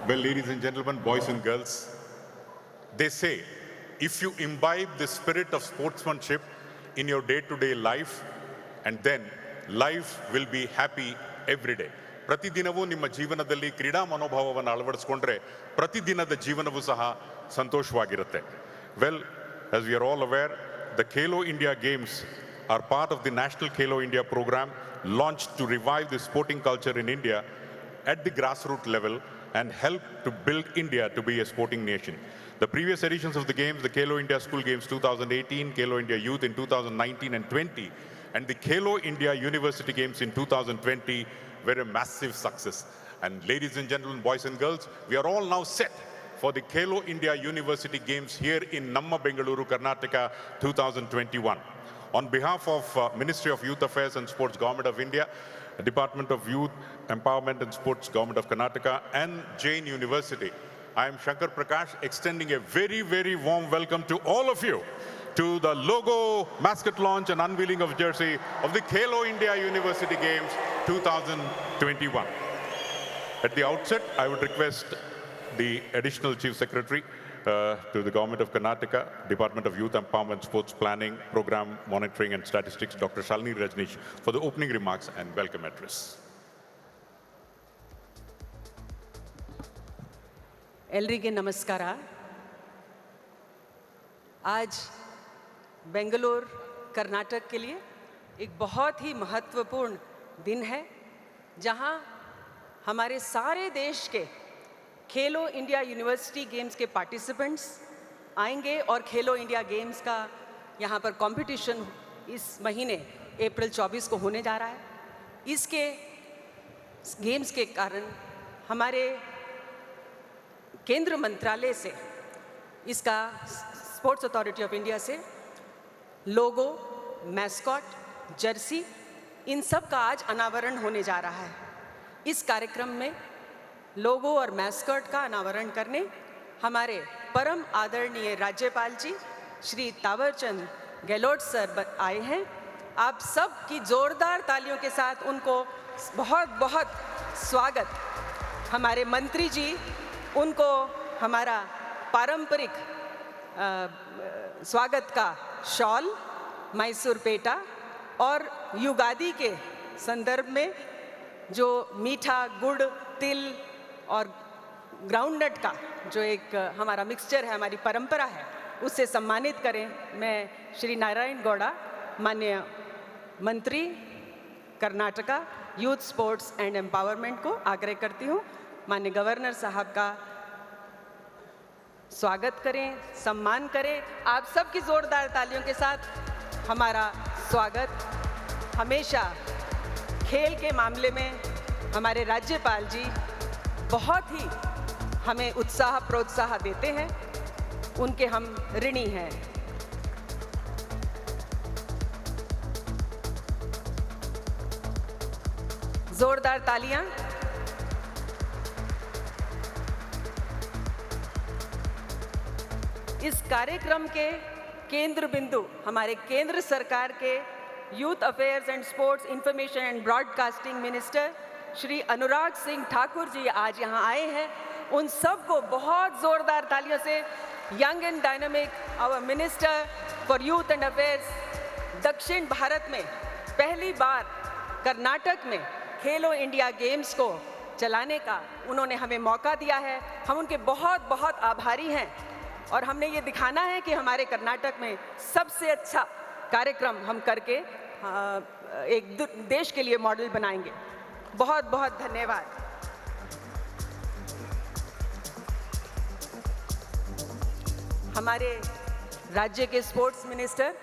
Well, ladies and gentlemen, boys and girls, they say if you imbibe the spirit of sportsmanship in your day-to-day life, and then life will be happy every day. ಪ್ರತಿದಿನವೂ ನಿಮ್ಮ ಜೀವನದಲ್ಲಿ ಕ್ರೀಡಾ ಮನೋಭಾವವನ್ನು ಅಳವಡಿಸಿಕೊಂಡ್ರೆ ಪ್ರತಿದಿನದ ಜೀವನವೂ ಸಹ ಸಂತೋಷವಾಗಿರುತ್ತೆ. Well, as we are all aware, the Khelo India Games are part of the National Khelo India program launched to revive the sporting culture in India at the grassroots level and help to build India to be a sporting nation. The previous editions of the games, the Khelo India School Games 2018, Khelo India Youth in 2019 and 20, and the Khelo India University Games in 2020 were a massive success. And ladies and gentlemen, boys and girls, we are all now set for the Khelo India University Games here in Namma Bengaluru, Karnataka 2021. On behalf of Ministry of Youth Affairs and Sports, Government of India, Department of Youth Empowerment and Sports, Government of Karnataka, and Jain University, I am Shankar Prakash, extending a very, very warm welcome to all of you to the logo, mascot launch and unveiling of jersey of the Khelo India University Games 2021. At the outset, I would request the Additional Chief Secretary to the Government of Karnataka, Department of Youth Empowerment, Sports Planning, Program Monitoring and Statistics, Dr. Shalini Rajneesh, for the opening remarks and welcome address. एलरिगे नमस्कार. आज बेंगलुरु कर्नाटक के लिए एक बहुत ही महत्वपूर्ण दिन है, जहां हमारे सारे देश के खेलो इंडिया यूनिवर्सिटी गेम्स के पार्टिसिपेंट्स आएंगे और खेलो इंडिया गेम्स का यहां पर कंपटीशन इस महीने अप्रैल 24 को होने जा रहा है. इसके गेम्स के कारण हमारे केंद्र मंत्रालय से, इसका स्पोर्ट्स अथॉरिटी ऑफ इंडिया से लोगो, मैस्कॉट, जर्सी, इन सब का आज अनावरण होने जा रहा है. इस कार्यक्रम में लोगो और मैस्कॉट का अनावरण करने हमारे परम आदरणीय राज्यपाल जी श्री तावरचंद गहलोत सर आए हैं. आप सब की जोरदार तालियों के साथ उनको बहुत बहुत स्वागत. हमारे मंत्री जी, उनको हमारा पारंपरिक स्वागत का शॉल, मैसूर पेटा और युगादी के संदर्भ में जो मीठा गुड़, तिल और ग्राउंडनट का जो एक हमारा मिक्सचर है, हमारी परंपरा है, उससे सम्मानित करें. मैं श्री नारायण गौड़ा, माननीय मंत्री Karnataka youth sports and empowerment को आग्रह करती हूँ, माननीय गवर्नर साहब का स्वागत करें, सम्मान करें. आप सबकी जोरदार तालियों के साथ हमारा स्वागत. हमेशा खेल के मामले में हमारे राज्यपाल जी बहुत ही हमें उत्साह प्रोत्साहन देते हैं, उनके हम ऋणी हैं. जोरदार तालियां. इस कार्यक्रम के केंद्र बिंदु हमारे केंद्र सरकार के youth affairs and sports information and broadcasting minister Shri Anurag Singh Thakur ji आज यहाँ आए हैं. उन सब को बहुत जोरदार तालियों से, young and dynamic our minister for youth and affairs, दक्षिण भारत में पहली बार कर्नाटक में खेलो इंडिया गेम्स को चलाने का उन्होंने हमें मौका दिया है. हम उनके बहुत बहुत आभारी हैं और हमने ये दिखाना है कि हमारे कर्नाटक में सबसे अच्छा कार्यक्रम हम करके एक देश के लिए मॉडल बनाएंगे. बहुत बहुत धन्यवाद. हमारे राज्य के sports minister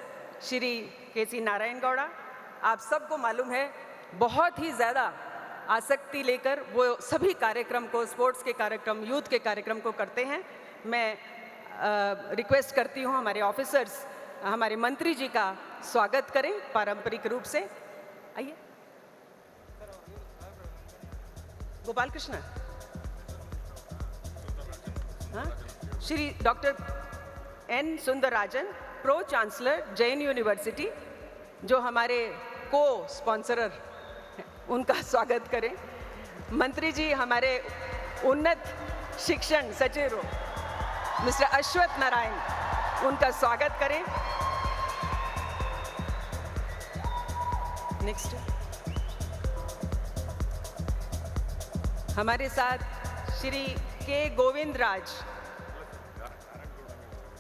Shri KC. Narayan Gowda, आप सबको मालूम है बहुत ही ज़्यादा आसक्ति लेकर वो सभी कार्यक्रम को, स्पोर्ट्स के कार्यक्रम, यूथ के कार्यक्रम को करते हैं. मैं रिक्वेस्ट करती हूँ हमारे ऑफिसर्स हमारे मंत्री जी का स्वागत करें पारंपरिक रूप से. आइए. गोपाल कृष्ण, हाँ, Shri doctor N Sundararajan, pro chancellor Jain university, जो हमारे को स्पॉन्सरर, उनका स्वागत करें. मंत्री जी हमारे उन्नत शिक्षण सचिव मिस्टर अश्वथ नारायण, उनका स्वागत करें। नेक्स्ट हमारे साथ श्री के गोविंद राज,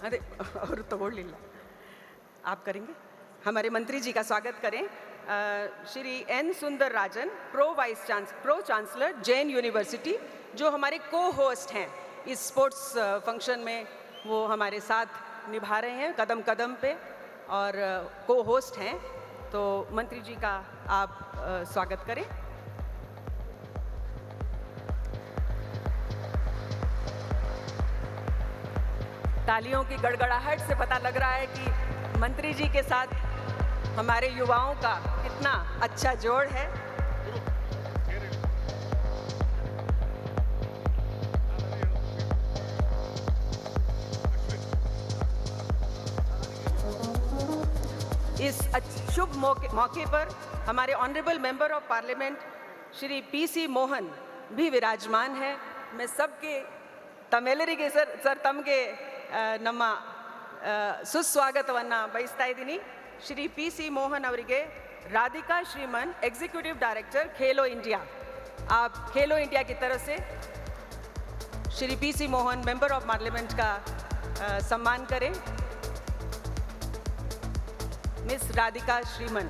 अरे और तो बोल लीला आप करेंगे। हमारे मंत्री जी का स्वागत करें। श्री एन सुंदर राजन, प्रो चांसलर जैन यूनिवर्सिटी, जो हमारे को होस्ट हैं इस स्पोर्ट्स फंक्शन में, वो हमारे साथ निभा रहे हैं कदम कदम पे और को होस्ट हैं। तो मंत्री जी का आप स्वागत करें। तालियों की गड़गड़ाहट से पता लग रहा है कि मंत्री जी के साथ हमारे युवाओं का कितना अच्छा जोड़ है। इस शुभ मौके पर हमारे honourable member of parliament Shri PC Mohan भी विराजमान है। मैं सबके तमेलरिगे सर तमगे ನಮ್ಮ ಸುಸ್ವಾಗತವನ್ನು ಬಯಸ್ತಾ ಇದ್ದೀನಿ। ಶ್ರೀ ಪಿ.ಸಿ. ಮೋಹನ್ ಅವರಿಗೆ राधिका श्रीमन, एग्जीक्यूटिव डायरेक्टर खेलो इंडिया, आप खेलो इंडिया की तरफ से Shri PC. Mohan member of parliament का सम्मान करें। मिस राधिका श्रीमन।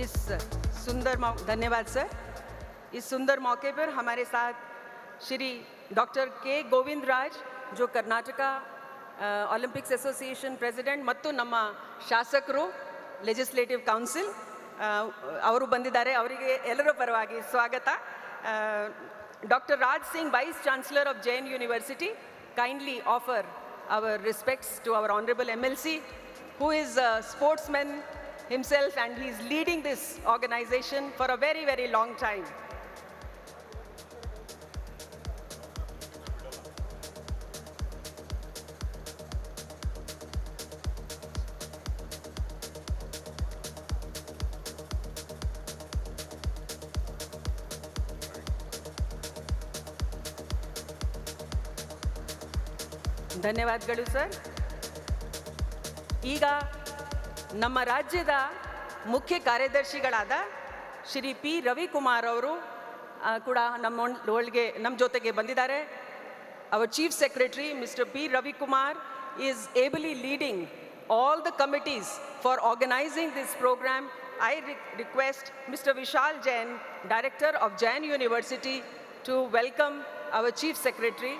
इस सुंदर धन्यवाद सर। इस सुंदर मौके पर हमारे साथ श्री डॉक्टर के गोविंद राज, जो कर्नाटका ओलंपिक्स एसोसिएशन प्रेसिडेंट ಮತ್ತು ನಮ್ಮ ಶಾಸಕರು ಲೆಜಿಸ್ಲೇಟಿವ್ ಕೌನ್ಸಿಲ್ ಅವರು ಬಂದಿದ್ದಾರೆ। ಅವರಿಗೆ ಎಲ್ಲರ ಪರವಾಗಿ ಸ್ವಾಗತ। Doctor Raj Singh, vice chancellor of Jain university, kindly offer our respects to our honorable MLC, who is a sportsman himself and he is leading this organization for a very, very long time. ಧನ್ಯವಾದಗಳು sir. ಈಗ ನಮ್ಮ ರಾಜ್ಯದ ಮುಖ್ಯ ಕಾರ್ಯದರ್ಶಿಗಳಾದ Shri P Ravikumar ಅವರು ಕೂಡ ನಮ್ಮ ಜೊತೆಗೆ ಬಂದಿದ್ದಾರೆ। Our Chief Secretary, Mr. P. Ravikumar, is ably leading all the committees for organizing this program. I request Mr. Vishal Jain, Director of Jain University, to welcome our Chief Secretary.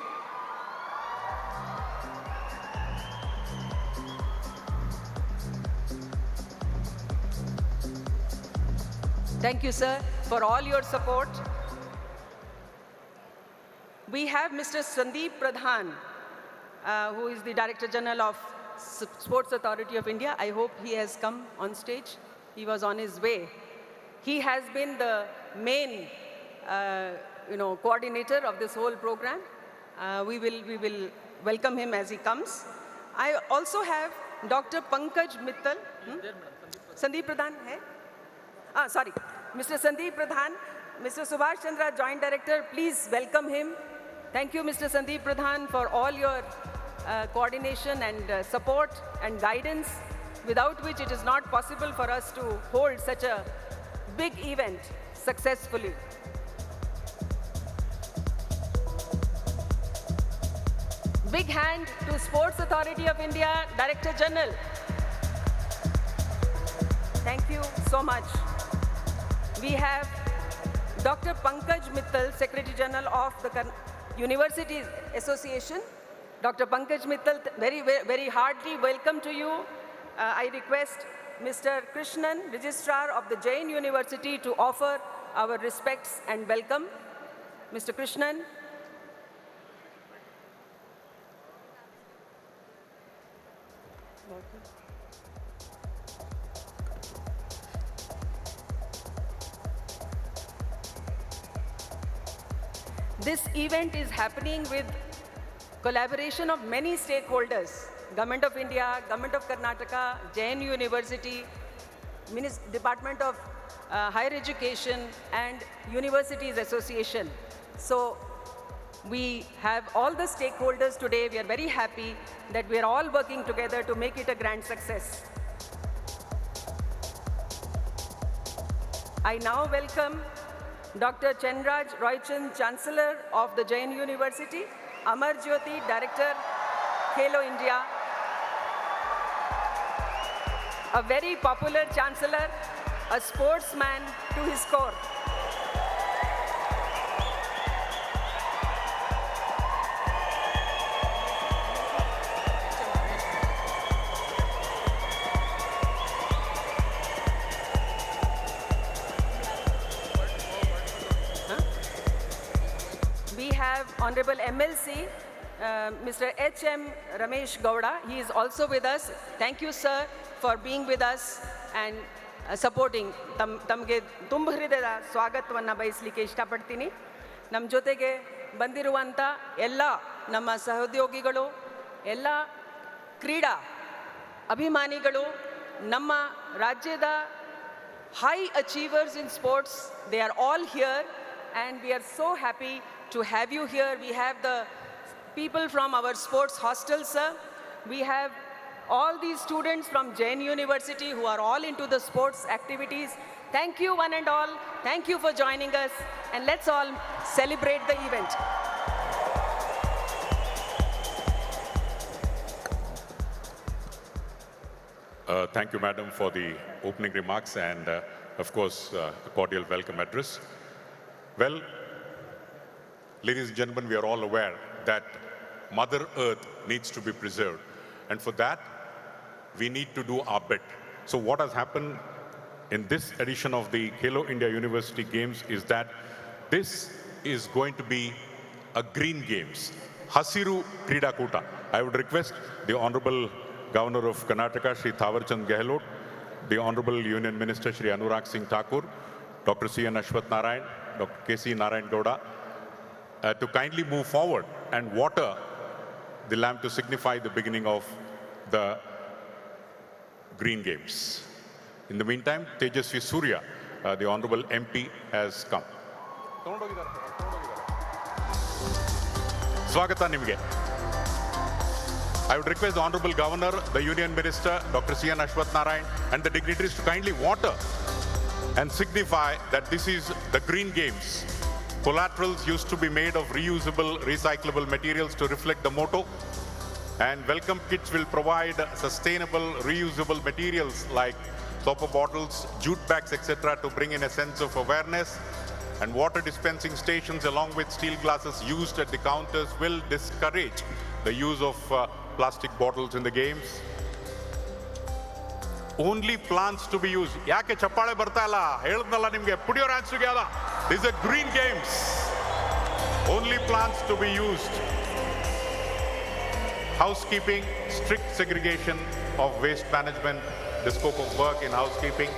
Thank you, sir, for all your support. We have Mr. Sandeep Pradhan, who is the Director General of Sports Authority of India. I hope he has come on stage. He was on his way. He has been the main, coordinator of this whole program. We will welcome him as he comes. I also have Dr. Pankaj Mittal. Sandeep Pradhan hai? Sorry, Mr. Sandeep Pradhan, Mr. Subhash Chandra, Joint Director, please welcome him. Thank you, Mr. Sandeep Pradhan, for all your coordination and support and guidance, without which it is not possible for us to hold such a big event successfully. Big hand to Sports Authority of India, Director General. Thank you so much. We have Dr. Pankaj Mittal, Secretary General of the Universities Association. Dr. Pankaj Mittal, very, very heartily welcome to you. I request Mr. Krishnan, Registrar of the Jain University, to offer our respects and welcome. Mr. Krishnan. This event is happening with collaboration of many stakeholders, Government of India, Government of Karnataka, JNU University, Department of Higher Education and Universities Association. So we have all the stakeholders today. We are very happy that we are all working together to make it a grand success. I now welcome Dr. Chenraj Roychand, Chancellor of the Jain University, Amar Jyoti, Director, Khelo India, a very popular Chancellor, a sportsman to his core. We have Honorable MLC, Mr. H.M. Ramesh Gowda. He is also with us. Thank you, sir, for being with us and supporting. ತಮಗೆ ತುಂಬ ಹೃದಯದ ಸ್ವಾಗತವನ್ನು ಬಯಸಲಿಕ್ಕೆ ಇಷ್ಟಪಡ್ತೀನಿ. ನಮ್ಮ ಜೊತೆಗೆ ಬಂದಿರುವಂಥ ಎಲ್ಲ ನಮ್ಮ ಸಹೋದ್ಯೋಗಿಗಳು, ಎಲ್ಲ ಕ್ರೀಡಾ ಅಭಿಮಾನಿಗಳು, ನಮ್ಮ ರಾಜ್ಯದ high achievers in sports, they are all here and we are so happy to have you here. We have the people from our sports hostels, sir. We have all these students from Jain University who are all into the sports activities. Thank you one and all. Thank you for joining us and let's all celebrate the event. Thank you, Madam, for the opening remarks and, of course, a cordial welcome address. Well, ladies and gentlemen, we are all aware that Mother Earth needs to be preserved. And for that, we need to do our bit. So what has happened in this edition of the Khelo India University Games is that this is going to be a green games. Hasiru Kridakuta. I would request the Honorable Governor of Karnataka, Shri Thawarchand Gehlot, the Honorable Union Minister, Shri Anurag Singh Thakur, Dr. C.N. Ashwath Narayan, Dr. K.C. Narayan Gowda, to kindly move forward and water the lamp to signify the beginning of the Green Games. In the meantime, Tejasvi Surya, the Honorable MP, has come. Swagata Nimge. I would request the Honorable Governor, the Union Minister, Dr. C.N. Ashwath Narayan, and the dignitaries to kindly water and signify that this is the Green Games. Collaterals used to be made of reusable, recyclable materials to reflect the motto. And welcome kits will provide sustainable, reusable materials like soap bottles, jute bags, etc. to bring in a sense of awareness. And water dispensing stations along with steel glasses used at the counters will discourage the use of plastic bottles in the games. Only plants to be used. Yake chappale barta illa heludnalla nimge, put your hands together. This is a Green Games. Only plants to be used. Housekeeping, strict segregation of waste management, the scope of work in housekeeping.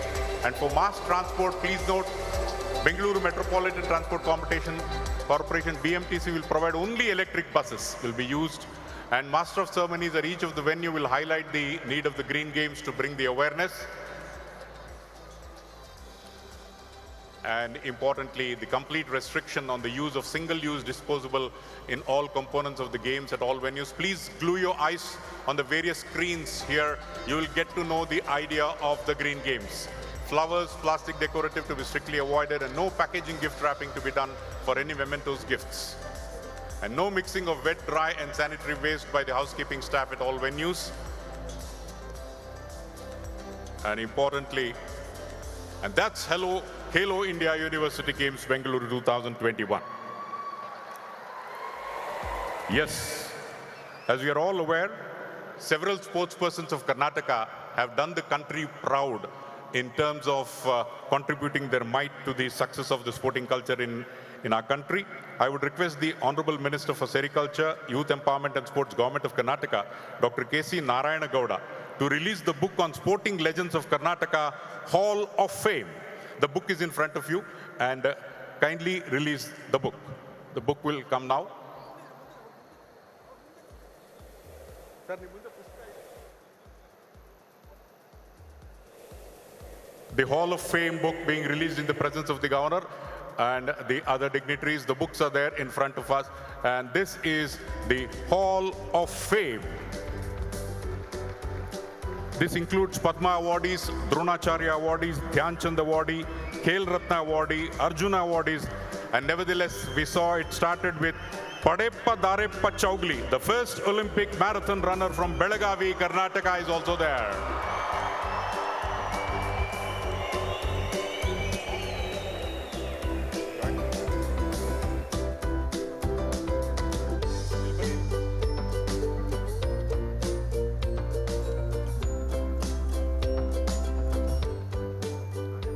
And for mass transport, please note, Bengaluru Metropolitan Transport Corporation, BMTC, will provide only electric buses will be used. And Master of Ceremonies at each of the venue will highlight the need of the Green Games to bring the awareness. And importantly, the complete restriction on the use of single-use disposable in all components of the games at all venues. Please glue your eyes on the various screens here. You will get to know the idea of the Green Games. Flowers, plastic decorative to be strictly avoided, and no packaging gift wrapping to be done for any mementos gifts. And no mixing of wet, dry and sanitary waste by the housekeeping staff at all venues. And importantly, and that's Khelo India University Games Bengaluru 2021. Yes, as we are all aware, several sportspersons of Karnataka have done the country proud in terms of contributing their might to the success of the sporting culture in our country. I would request the Honorable Minister for Sericulture, Youth Empowerment and Sports, Government of Karnataka, Dr. K.C. Narayana Gowda, to release the book on Sporting Legends of Karnataka, Hall of Fame. The book is in front of you and kindly release the book. The book will come now. The Hall of Fame book being released in the presence of the governor and the other dignitaries. The books are there in front of us. And this is the Hall of Fame. This includes Padma awardees, Dronacharya awardees, Dhyan Chand awardee, Khel Ratna awardee, Arjuna awardees. And nevertheless, we saw it started with Padeppa Dareppa Chaugli, the first Olympic marathon runner from Belagavi, Karnataka is also there.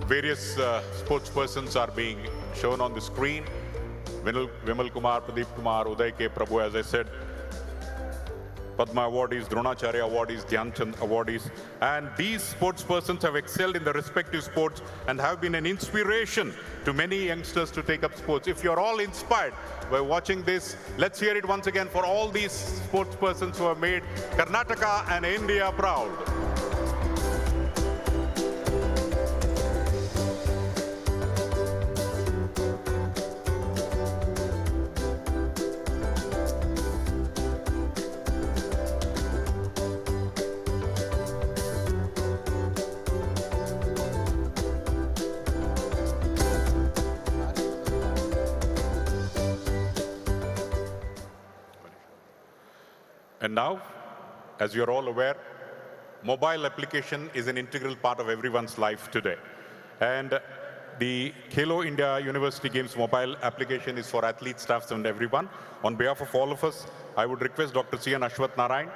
Various sports persons are being shown on the screen. Vimal Kumar, Pradeep Kumar, Uday K. Prabhu, as I said, Padma awardees, Dronacharya awardees, Dhyan Chand awardees. And these sports persons have excelled in their respective sports and have been an inspiration to many youngsters to take up sports. If you're all inspired by watching this, let's hear it once again for all these sports persons who have made Karnataka and India proud. And now, as you're all aware, mobile application is an integral part of everyone's life today. And the Khelo India University Games mobile application is for athletes, staffs, and everyone. On behalf of all of us, I would request Dr. C.N. Ashwath Narayan,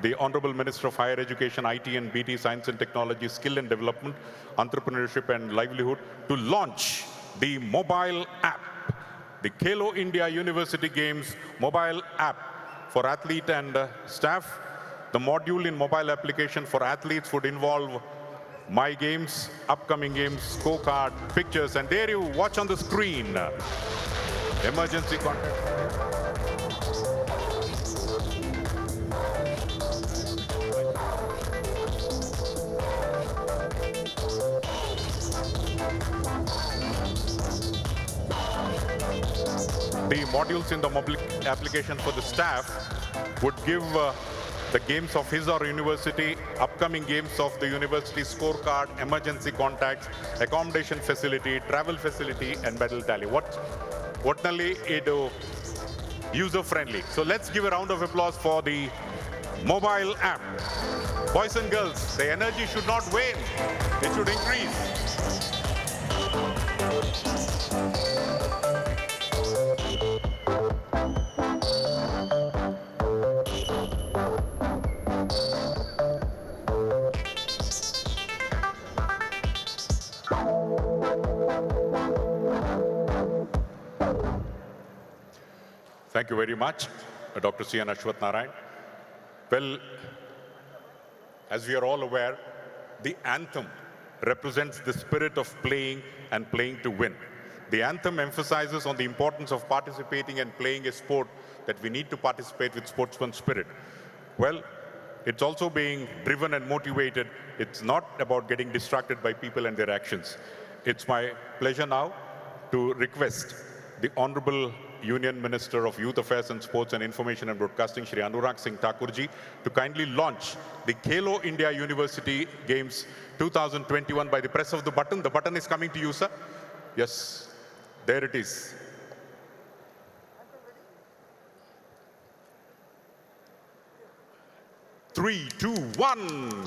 the Honorable Minister of Higher Education, IT and BT, Science and Technology, Skill and Development, Entrepreneurship and Livelihood, to launch the mobile app, the Khelo India University Games mobile app for athlete and staff. The module in mobile application for athletes would involve My Games, upcoming games, scorecard, pictures, and there you watch on the screen. Emergency contact. The modules in the mobile application for the staff would give the games of his or her university, upcoming games of the university, scorecard, emergency contacts, accommodation facility, travel facility, and medal tally. What user friendly. So let's give a round of applause for the mobile app. Boys and girls, the energy should not wane. It should increase. Thank you very much, Dr. C.N. Ashwath Narayan. Well, as we are all aware, the anthem represents the spirit of playing and playing to win. The anthem emphasizes on the importance of participating and playing a sport, that we need to participate with sportsman spirit. Well, it's also being driven and motivated. It's not about getting distracted by people and their actions. It's my pleasure now to request the Honorable Union Minister of Youth Affairs and Sports and Information and Broadcasting, Shri Anurag Singh Thakurji, to kindly launch the Khelo India University Games 2021 by the press of the button. The button is coming to you, sir. Yes, there it is. Three, two, one.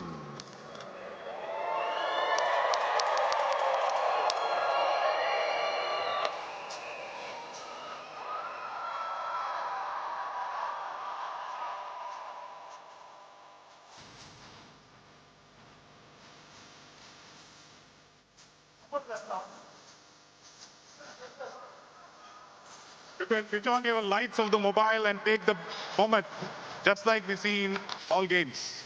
You can switch on your lights of the mobile and take the moment, just like we see in all games.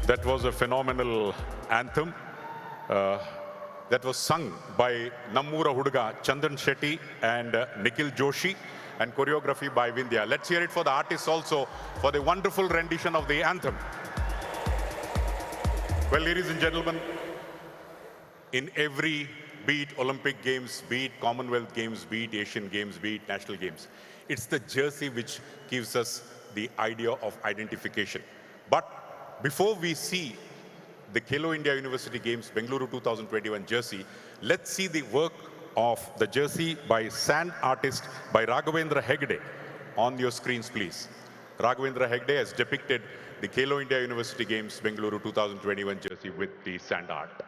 That was a phenomenal anthem that was sung by Nammura Huduga, Chandan Shetty and Nikhil Joshi, and choreography by Vindhya. Let's hear it for the artists also for the wonderful rendition of the anthem. Well, ladies and gentlemen, in every, be it Olympic Games, be it Commonwealth Games, be it Asian Games, be it National Games, it's the jersey which gives us the idea of identification. But before we see the Khelo India University Games Bengaluru 2021 jersey, let's see the work of the jersey by sand artist by Raghavendra Hegde on your screens, please. Raghavendra Hegde has depicted the Khelo India University Games Bengaluru 2021 jersey with the sand art.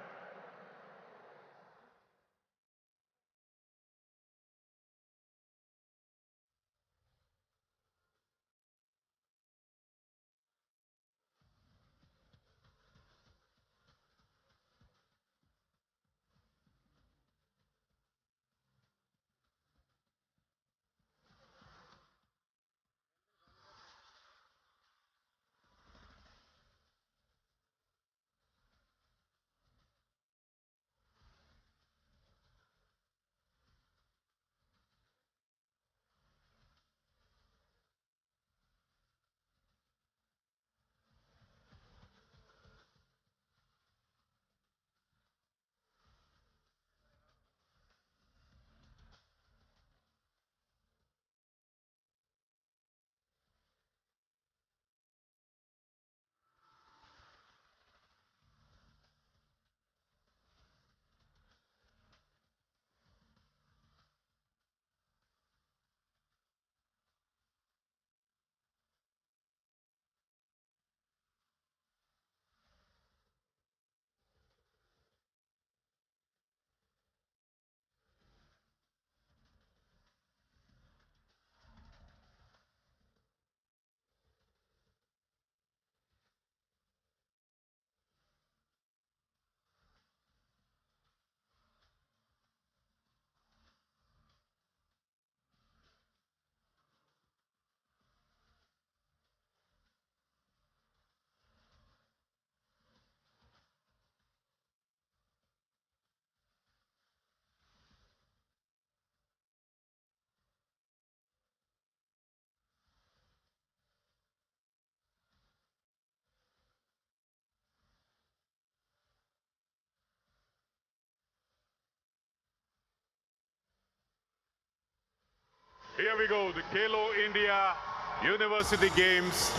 Here we go, the Khelo India University Games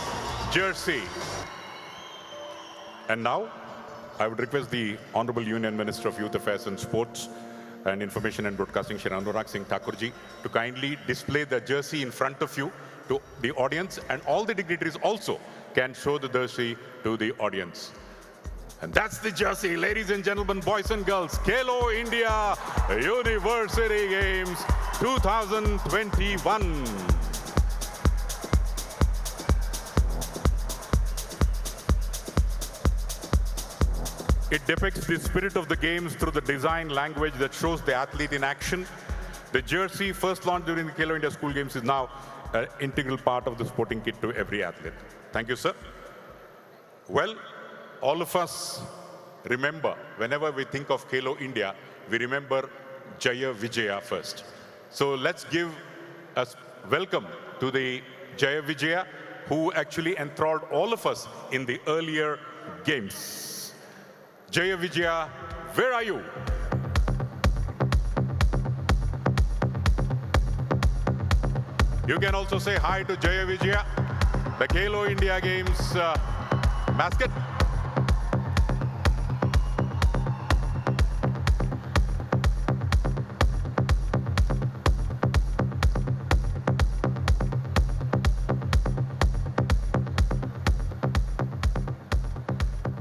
jersey. And now, I would request the Honorable Union Minister of Youth Affairs and Sports and Information and Broadcasting, Shri Anurag Singh Thakurji, to kindly display the jersey in front of you to the audience, and all the dignitaries also can show the jersey to the audience. And that's the jersey, ladies and gentlemen, boys and girls, Khelo India University Games 2021. It depicts the spirit of the games through the design language that shows the athlete in action. The jersey, first launched during the Khelo India School Games, is now an integral part of the sporting kit to every athlete. Thank you, sir. Well, all of us remember, whenever we think of Khelo India, we remember Jaya Vijaya first. So let's give a welcome to the Jaya Vijaya, who actually enthralled all of us in the earlier games. Jaya Vijaya, where are you? You can also say hi to Jaya Vijaya, the Khelo India Games basket.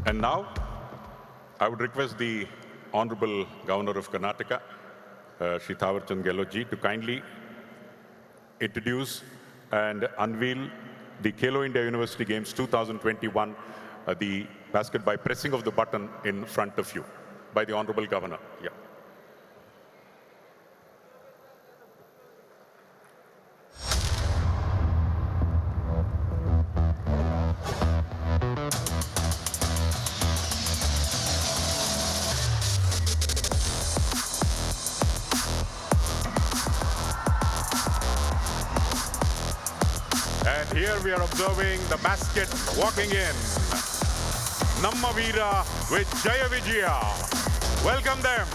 And now, I would request the Honorable Governor of Karnataka, Shri Thawar Chand Gehlot ji, to kindly introduce and unveil the Khelo India University Games 2021, the basket by pressing of the button in front of you by the Honorable Governor. Yeah. And here we are observing the basket walking in. Namma Veera with Jaya Vijaya. Welcome them.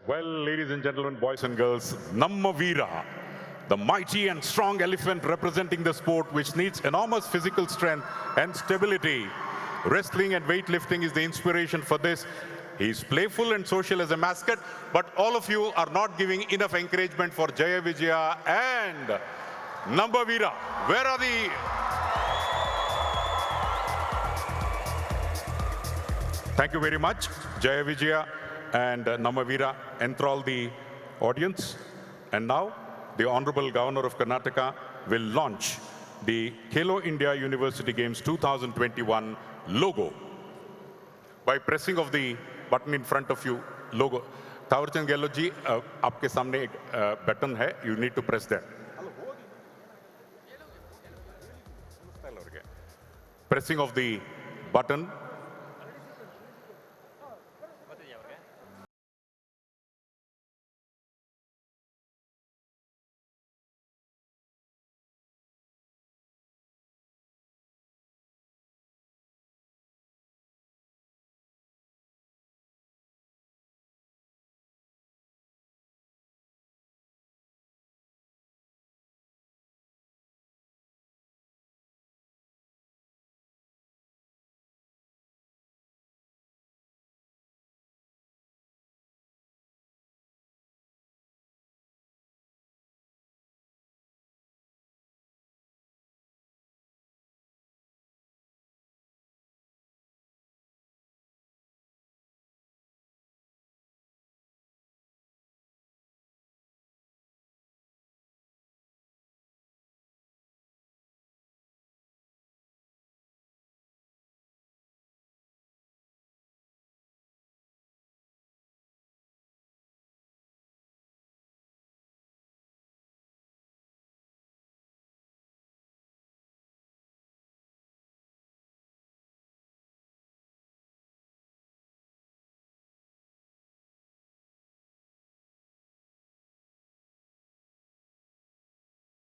Well, ladies and gentlemen, boys and girls, Namma Veera, the mighty and strong elephant representing the sport which needs enormous physical strength and stability. Wrestling and weightlifting is the inspiration for this. He's playful and social as a mascot, but all of you are not giving enough encouragement for Jaya Vijaya and Namma Veera. Where are the... Thank you very much, Jaya Vijaya and Namma Veera enthrall the audience. And now, the Honorable Governor of Karnataka will launch the Khelo India University Games 2021 logo by pressing of the button in front of you, logo. Thawarchand Gehlot ji, आपके सामने एक button है, you need to press that. Pressing of the button.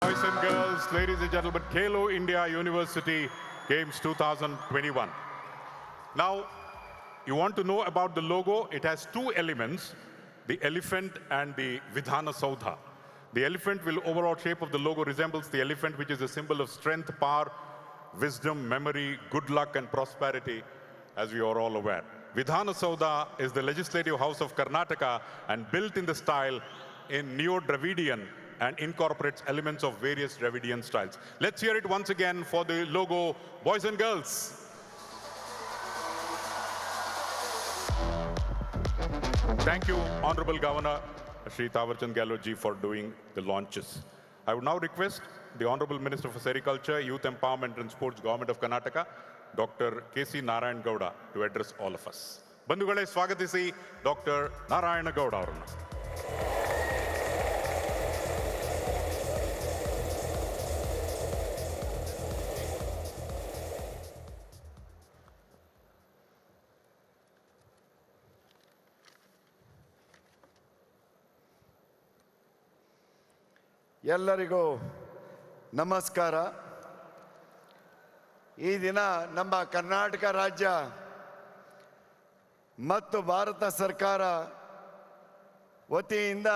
Boys and girls, ladies and gentlemen, Khelo India University Games 2021. Now, you want to know about the logo? It has two elements, the elephant and the Vidhana Saudha. The elephant will overall shape of the logo resembles the elephant, which is a symbol of strength, power, wisdom, memory, good luck, and prosperity, as we are all aware. Vidhana Saudha is the legislative house of Karnataka and built in the style in Neo-Dravidian and incorporates elements of various Dravidian styles. Let's hear it once again for the logo, boys and girls. Thank you, Honorable Governor Shri Thawarchand Gehlot ji, for doing the launches. I would now request the Honorable Minister for Sericulture, Youth Empowerment and Sports, Government of Karnataka, Dr. K.C. Narayana Gowda, to address all of us. Bandhugale, swagatisi Dr. Narayana Gowda avaranu. ಎಲ್ಲರಿಗೂ ನಮಸ್ಕಾರ. ಈ ದಿನ ನಮ್ಮ ಕರ್ನಾಟಕ ರಾಜ್ಯ ಮತ್ತು ಭಾರತ ಸರ್ಕಾರ ವತಿಯಿಂದ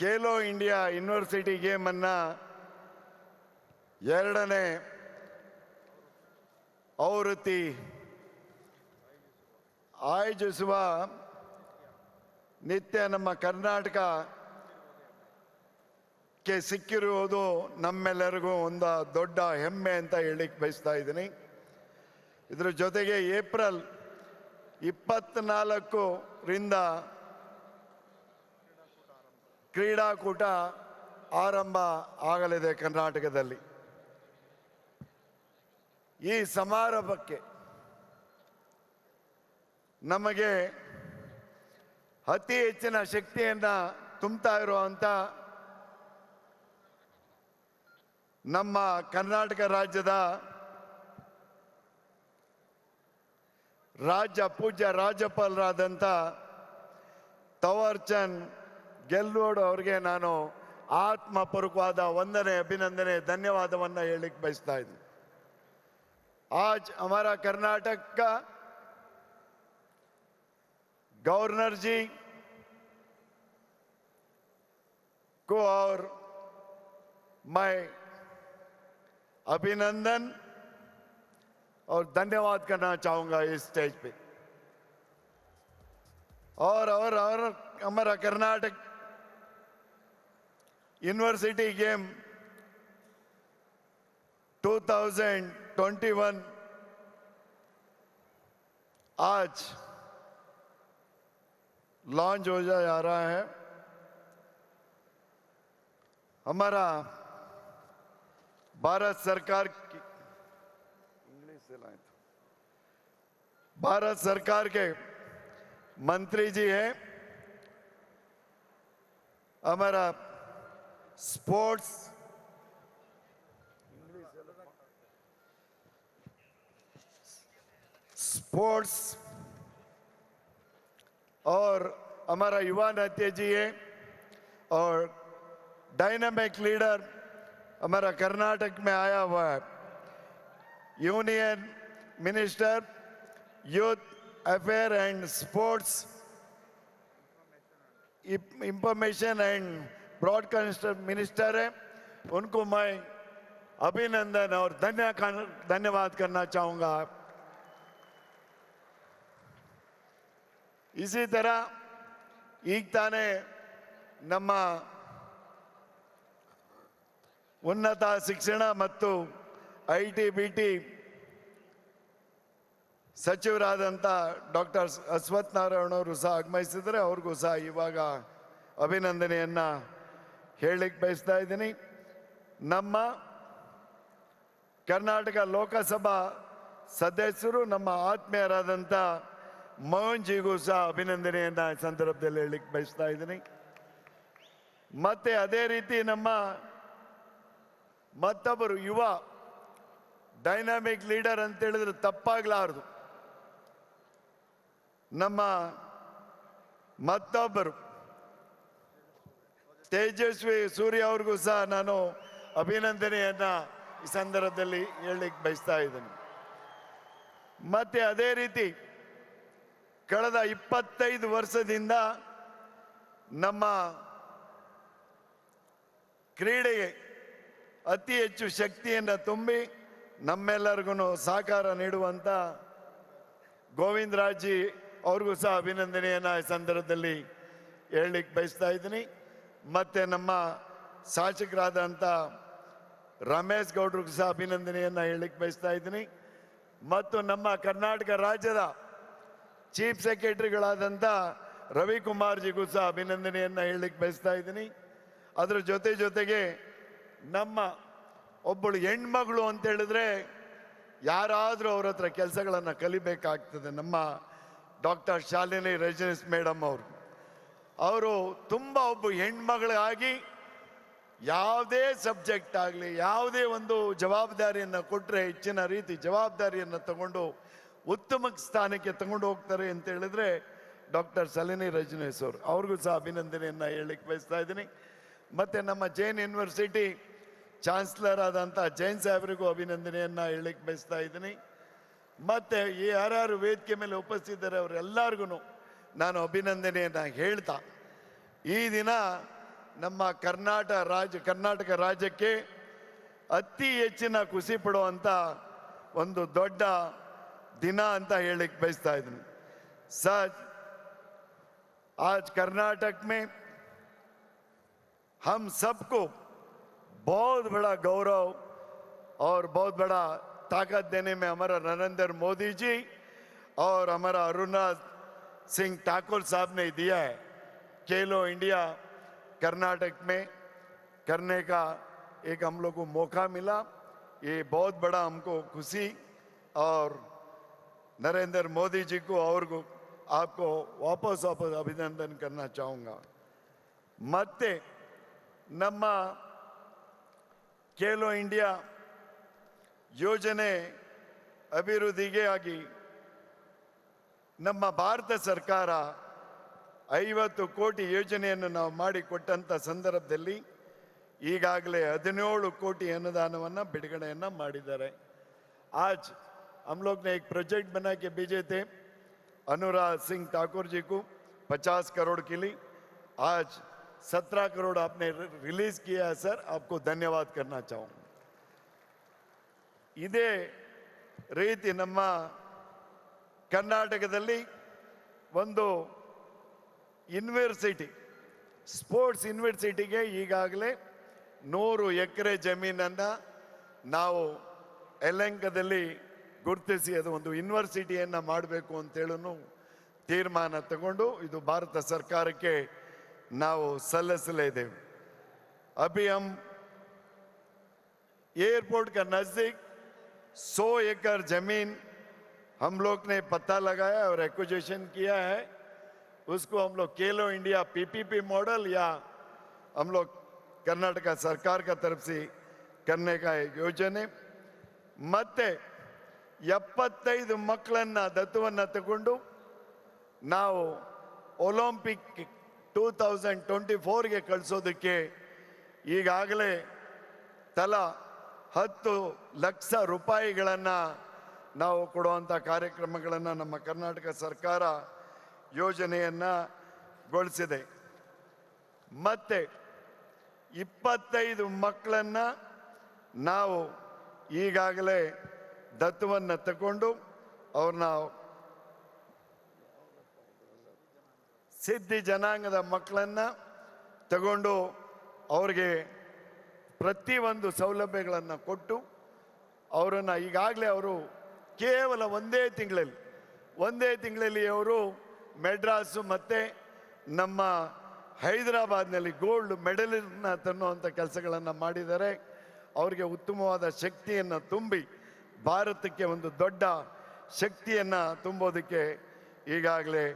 Khelo India university game ಅನ್ನು ಎರಡನೇ ಆವೃತ್ತಿ ಆಯೋಜಿಸುವ ನಿತ್ಯ ನಮ್ಮ ಕರ್ನಾಟಕಕ್ಕೆ ಸಿಕ್ಕಿರುವುದು ನಮ್ಮೆಲ್ಲರಿಗೂ ಒಂದು ದೊಡ್ಡ ಹೆಮ್ಮೆ ಅಂತ ಹೇಳಿಕ್ಕೆ ಬಯಸ್ತಾ ಇದ್ದೀನಿ. ಇದ್ರ ಜೊತೆಗೆ ಏಪ್ರಿಲ್ 24ರಿಂದ ಕ್ರೀಡಾಕೂಟ ಆರಂಭ ಆಗಲಿದೆ ಕರ್ನಾಟಕದಲ್ಲಿ. ಈ ಸಮಾರಂಭಕ್ಕೆ ನಮಗೆ ಅತಿ ಹೆಚ್ಚಿನ ಶಕ್ತಿಯನ್ನು ತುಂಬುತ್ತಾ ಇರುವಂಥ ನಮ್ಮ ಕರ್ನಾಟಕ ರಾಜ್ಯದ ಪೂಜ್ಯ ರಾಜ್ಯಪಾಲರಾದಂಥ ತವರ್ಚಂದ್ ಗೆಹ್ಲೋಟ್ ಅವರಿಗೆ ನಾನು ಆತ್ಮಪೂರ್ವಕವಾದ ವಂದನೆ, ಅಭಿನಂದನೆ, ಧನ್ಯವಾದವನ್ನು ಹೇಳಲಿಕ್ಕೆ ಬಯಸ್ತಾ ಇದ್ದೀನಿ. आज हमारा कर्नाटक का गवर्नर जी को और मैं अभिनंदन और धन्यवाद करना चाहूंगा इस स्टेज पे. और हमारा कर्नाटक यूनिवर्सिटी गेम 2021 आज लॉन्च हो जा रहा है. हमारा भारत सरकार की इंग्लिश से लाए थे, भारत सरकार के मंत्री जी हैं. हमारा स्पोर्ट्स और हमारा युवा नेता जी है और डायनामिक लीडर हमारा कर्नाटक में आया हुआ है. Union minister youth affair and sports information and broadcast minister है. उनको मैं अभिनंदन और धन्यवाद करना चाहूँगा. इसी तरह ಈಗ ತಾನೇ ನಮ್ಮ ಉನ್ನತ ಶಿಕ್ಷಣ ಮತ್ತು IT/BT ಸಚಿವರಾದಂಥ ಡಾಕ್ಟರ್ ಅಶ್ವಥ್ ನಾರಾಯಣ ಅವರು ಸಹ ಆಗಮಿಸಿದರೆ ಅವ್ರಿಗೂ ಸಹ ಇವಾಗ ಅಭಿನಂದನೆಯನ್ನು ಹೇಳಲಿಕ್ಕೆ ಬಯಸ್ತಾ ಇದ್ದೀನಿ. ನಮ್ಮ ಕರ್ನಾಟಕ ಲೋಕಸಭಾ ಸದಸ್ಯರು ನಮ್ಮ ಆತ್ಮೀಯರಾದಂಥ ಮೋಹನ್ ಜಿಗೂ ಸಹ ಅಭಿನಂದನೆಯನ್ನು ಈ ಸಂದರ್ಭದಲ್ಲಿ ಹೇಳಲಿಕ್ಕೆ ಬಯಸ್ತಾ ಇದ್ದೀನಿ. ಮತ್ತೆ ಅದೇ ರೀತಿ ನಮ್ಮ ಮತ್ತೊಬ್ಬರು ಯುವ ಡೈನಾಮಿಕ್ ಲೀಡರ್ ಅಂತ ಹೇಳಿದ್ರೆ ತಪ್ಪಾಗಲಾರದು. ನಮ್ಮ ಮತ್ತೊಬ್ಬರು ತೇಜಸ್ವಿ ಸೂರ್ಯ ಅವ್ರಿಗೂ ಸಹ ನಾನು ಅಭಿನಂದನೆಯನ್ನು ಈ ಸಂದರ್ಭದಲ್ಲಿ ಹೇಳಲಿಕ್ಕೆ ಬಯಸ್ತಾ ಇದ್ದೀನಿ. ಮತ್ತೆ ಅದೇ ರೀತಿ ಕಳೆದ 25 ವರ್ಷದಿಂದ ನಮ್ಮ ಕ್ರೀಡೆಗೆ ಅತಿ ಹೆಚ್ಚು ಶಕ್ತಿಯನ್ನು ತುಂಬಿ ನಮ್ಮೆಲ್ಲರಿಗೂ ಸಹಕಾರ ನೀಡುವಂಥ ಗೋವಿಂದರಾಜ್ ಜಿ ಅವ್ರಿಗೂ ಸಹ ಅಭಿನಂದನೆಯನ್ನು ಈ ಸಂದರ್ಭದಲ್ಲಿ ಹೇಳಲಿಕ್ಕೆ ಬಯಸ್ತಾ ಇದ್ದೀನಿ. ಮತ್ತು ನಮ್ಮ ಶಾಸಕರಾದಂಥ ರಮೇಶ್ ಗೌಡ್ರಿಗೂ ಸಹ ಅಭಿನಂದನೆಯನ್ನು ಹೇಳಲಿಕ್ಕೆ ಬಯಸ್ತಾ ಇದ್ದೀನಿ. ಮತ್ತು ನಮ್ಮ ಕರ್ನಾಟಕ ರಾಜ್ಯದ ಚೀಫ್ ಸೆಕ್ರೆಟರಿಗಳಾದಂಥ ರವಿಕುಮಾರ್ ಜಿಗೂ ಸಹ ಅಭಿನಂದನೆಯನ್ನು ಹೇಳಲಿಕ್ಕೆ ಬಯಸ್ತಾ ಇದ್ದೀನಿ. ಅದರ ಜೊತೆಗೆ ನಮ್ಮ ಒಬ್ಬಳು ಹೆಣ್ಮಗಳು ಅಂತ ಹೇಳಿದ್ರೆ ಯಾರಾದರೂ ಅವ್ರ ಹತ್ರ ಕೆಲಸಗಳನ್ನು ಕಲಿಬೇಕಾಗ್ತದೆ. ನಮ್ಮ ಡಾಕ್ಟರ್ ಶಾಲಿನಿ ರಜನೀಶ್ ಮೇಡಮ್ ಅವರು ತುಂಬ ಒಬ್ಬ ಹೆಣ್ಮಗಳಾಗಿ ಯಾವುದೇ ಸಬ್ಜೆಕ್ಟ್ ಆಗಲಿ ಯಾವುದೇ ಒಂದು ಜವಾಬ್ದಾರಿಯನ್ನು ಕೊಟ್ಟರೆ ಹೆಚ್ಚಿನ ರೀತಿ ಜವಾಬ್ದಾರಿಯನ್ನು ತಗೊಂಡು ಉತ್ತಮ ಸ್ಥಾನಕ್ಕೆ ತಗೊಂಡು ಹೋಗ್ತಾರೆ ಅಂತ ಹೇಳಿದ್ರೆ ಡಾಕ್ಟರ್ ಶಾಲಿನಿ ರಜನೀಶ್ ಅವ್ರಿಗೂ ಸಹ ಅಭಿನಂದನೆಯನ್ನು ಹೇಳಲಿಕ್ಕೆ ಬಯಸ್ತಾ ಇದ್ದೀನಿ. ಮತ್ತು ನಮ್ಮ ಜೈನ್ ಯೂನಿವರ್ಸಿಟಿ ಚಾನ್ಸಲರ್ ಆದಂಥ ಜೈನ್ ಸಾಹೇಬರಿಗೂ ಅಭಿನಂದನೆಯನ್ನು ಹೇಳಲಿಕ್ಕೆ ಬಯಸ್ತಾ ಇದ್ದೀನಿ. ಮತ್ತು ಯಾರ್ಯಾರು ವೇದಿಕೆ ಮೇಲೆ ಉಪಸ್ಥಿತಿದ್ದಾರೆ ಅವರೆಲ್ಲರಿಗೂ ನಾನು ಅಭಿನಂದನೆಯನ್ನು ಹೇಳ್ತಾ ಈ ದಿನ ನಮ್ಮ ಕರ್ನಾಟಕ ರಾಜ್ಯಕ್ಕೆ ಅತಿ ಹೆಚ್ಚಿನ ಖುಷಿ ಪಡುವಂಥ ಒಂದು ದೊಡ್ಡ ದಿನ ಅಂತ ಹೇಳಲಿಕ್ಕೆ ಬಯಸ್ತಾ ಇದ್ದೀನಿ. ಸರ್ आज कर्नाटक में हम सबको बहुत बड़ा गौरव और बहुत बड़ा ताकत देने में हमारा नरेंद्र मोदी जी और हमारा अरुणराज सिंह ठाकुर साहब ने दिया है। खेलो इंडिया कर्नाटक में करने का एक हम लोग को मौका मिला, ये बहुत बड़ा हमको खुशी, और नरेंद्र मोदी जी को और आपको वापस अभिनंदन करना चाहूँगा। ಮತ್ತೆ ನಮ್ಮ ಖೇಲೋ ಇಂಡಿಯಾ ಯೋಜನೆ ಅಭಿವೃದ್ಧಿಗೆ ಆಗಿ ನಮ್ಮ ಭಾರತ ಸರ್ಕಾರ 50 ಕೋಟಿ ಯೋಜನೆಯನ್ನು ನಾವು ಮಾಡಿಕೊಟ್ಟಂಥ ಸಂದರ್ಭದಲ್ಲಿ ಈಗಾಗಲೇ 17 ಕೋಟಿ ಅನುದಾನವನ್ನು ಬಿಡುಗಡೆಯನ್ನು ಮಾಡಿದ್ದಾರೆ। आज हम लोग ने एक प्रोजेक्ट बना के भेजे थे अनुराग सिंह ठाकुर जी को 50 करोड़ के लिए, आज 17 करोड़ आपने रिलीज किया है सर, आपको धन्यवाद करना चाहूँगा। ಇದೇ ರೀತಿ ನಮ್ಮ ಕರ್ನಾಟಕದಲ್ಲಿ ಒಂದು ಯೂನಿವರ್ಸಿಟಿ, ಸ್ಪೋರ್ಟ್ಸ್ ಯೂನಿವರ್ಸಿಟಿಗೆ ಈಗಾಗಲೇ 100 ಎಕರೆ ಜಮೀನನ್ನು ನಾವು ಯಲಹಂಕದಲ್ಲಿ ಗುರುತಿಸಿ ಅದು ಒಂದು ಯೂನಿವರ್ಸಿಟಿಯನ್ನು ಮಾಡಬೇಕು ಅಂತೇಳೂ ತೀರ್ಮಾನ ತಗೊಂಡು ಇದು ಭಾರತ ಸರ್ಕಾರಕ್ಕೆ ನಾವು ಸಲ್ಲಿಸಲಿದ್ದೇವೆ। अभी हम एयरपोर्ट का नज़दीक 100 एकड़ जमीन हम लोग ने पता लगाया और एक्विजिशन किया है। उसको हम लोग खेलो इंडिया पीपीपी मॉडल या हम लोग कर्नाटक सरकार का तरफ से करने का एक योजನೆ। ಮತ್ತೆ 75 ಮಕ್ಕಳನ್ನ ದತ್ತುವನ್ನು ತಗೊಂಡು ನಾವು ಒಲಿಂಪಿಕ್ 2024ಗೆ ಕಳಿಸೋದಕ್ಕೆ ಈಗಾಗಲೇ ತಲಾ 10 ಲಕ್ಷ ರೂಪಾಯಿಗಳನ್ನು ನಾವು ಕೊಡುವಂಥ ಕಾರ್ಯಕ್ರಮಗಳನ್ನು ನಮ್ಮ ಕರ್ನಾಟಕ ಸರ್ಕಾರ ಯೋಜನೆಯನ್ನು ಗೊಳಿಸಿದೆ। ಮತ್ತೆ 25 ಮಕ್ಕಳನ್ನು ನಾವು ಈಗಾಗಲೇ ದತ್ತುವನ್ನು ತಗೊಂಡು ಅವ್ರನ್ನ ಸಿದ್ಧಿ ಜನಾಂಗದ ಮಕ್ಕಳನ್ನು ತಗೊಂಡು ಅವ್ರಿಗೆ ಪ್ರತಿಯೊಂದು ಸೌಲಭ್ಯಗಳನ್ನು ಕೊಟ್ಟು ಅವರನ್ನು ಈಗಾಗಲೇ ಅವರು ಕೇವಲ ಒಂದೇ ತಿಂಗಳಲ್ಲಿ ಅವರು ಮೆಡ್ರಾಸು ಮತ್ತು ನಮ್ಮ ಹೈದರಾಬಾದ್ನಲ್ಲಿ ಗೋಲ್ಡ್ ಮೆಡಲನ್ನು ತನ್ನುವಂಥ ಕೆಲಸಗಳನ್ನು ಮಾಡಿದ್ದಾರೆ। ಅವರಿಗೆ ಉತ್ತಮವಾದ ಶಕ್ತಿಯನ್ನು ತುಂಬಿ ಭಾರತಕ್ಕೆ ಒಂದು ದೊಡ್ಡ ಶಕ್ತಿಯನ್ನು ತುಂಬೋದಕ್ಕೆ ಈಗಾಗಲೇ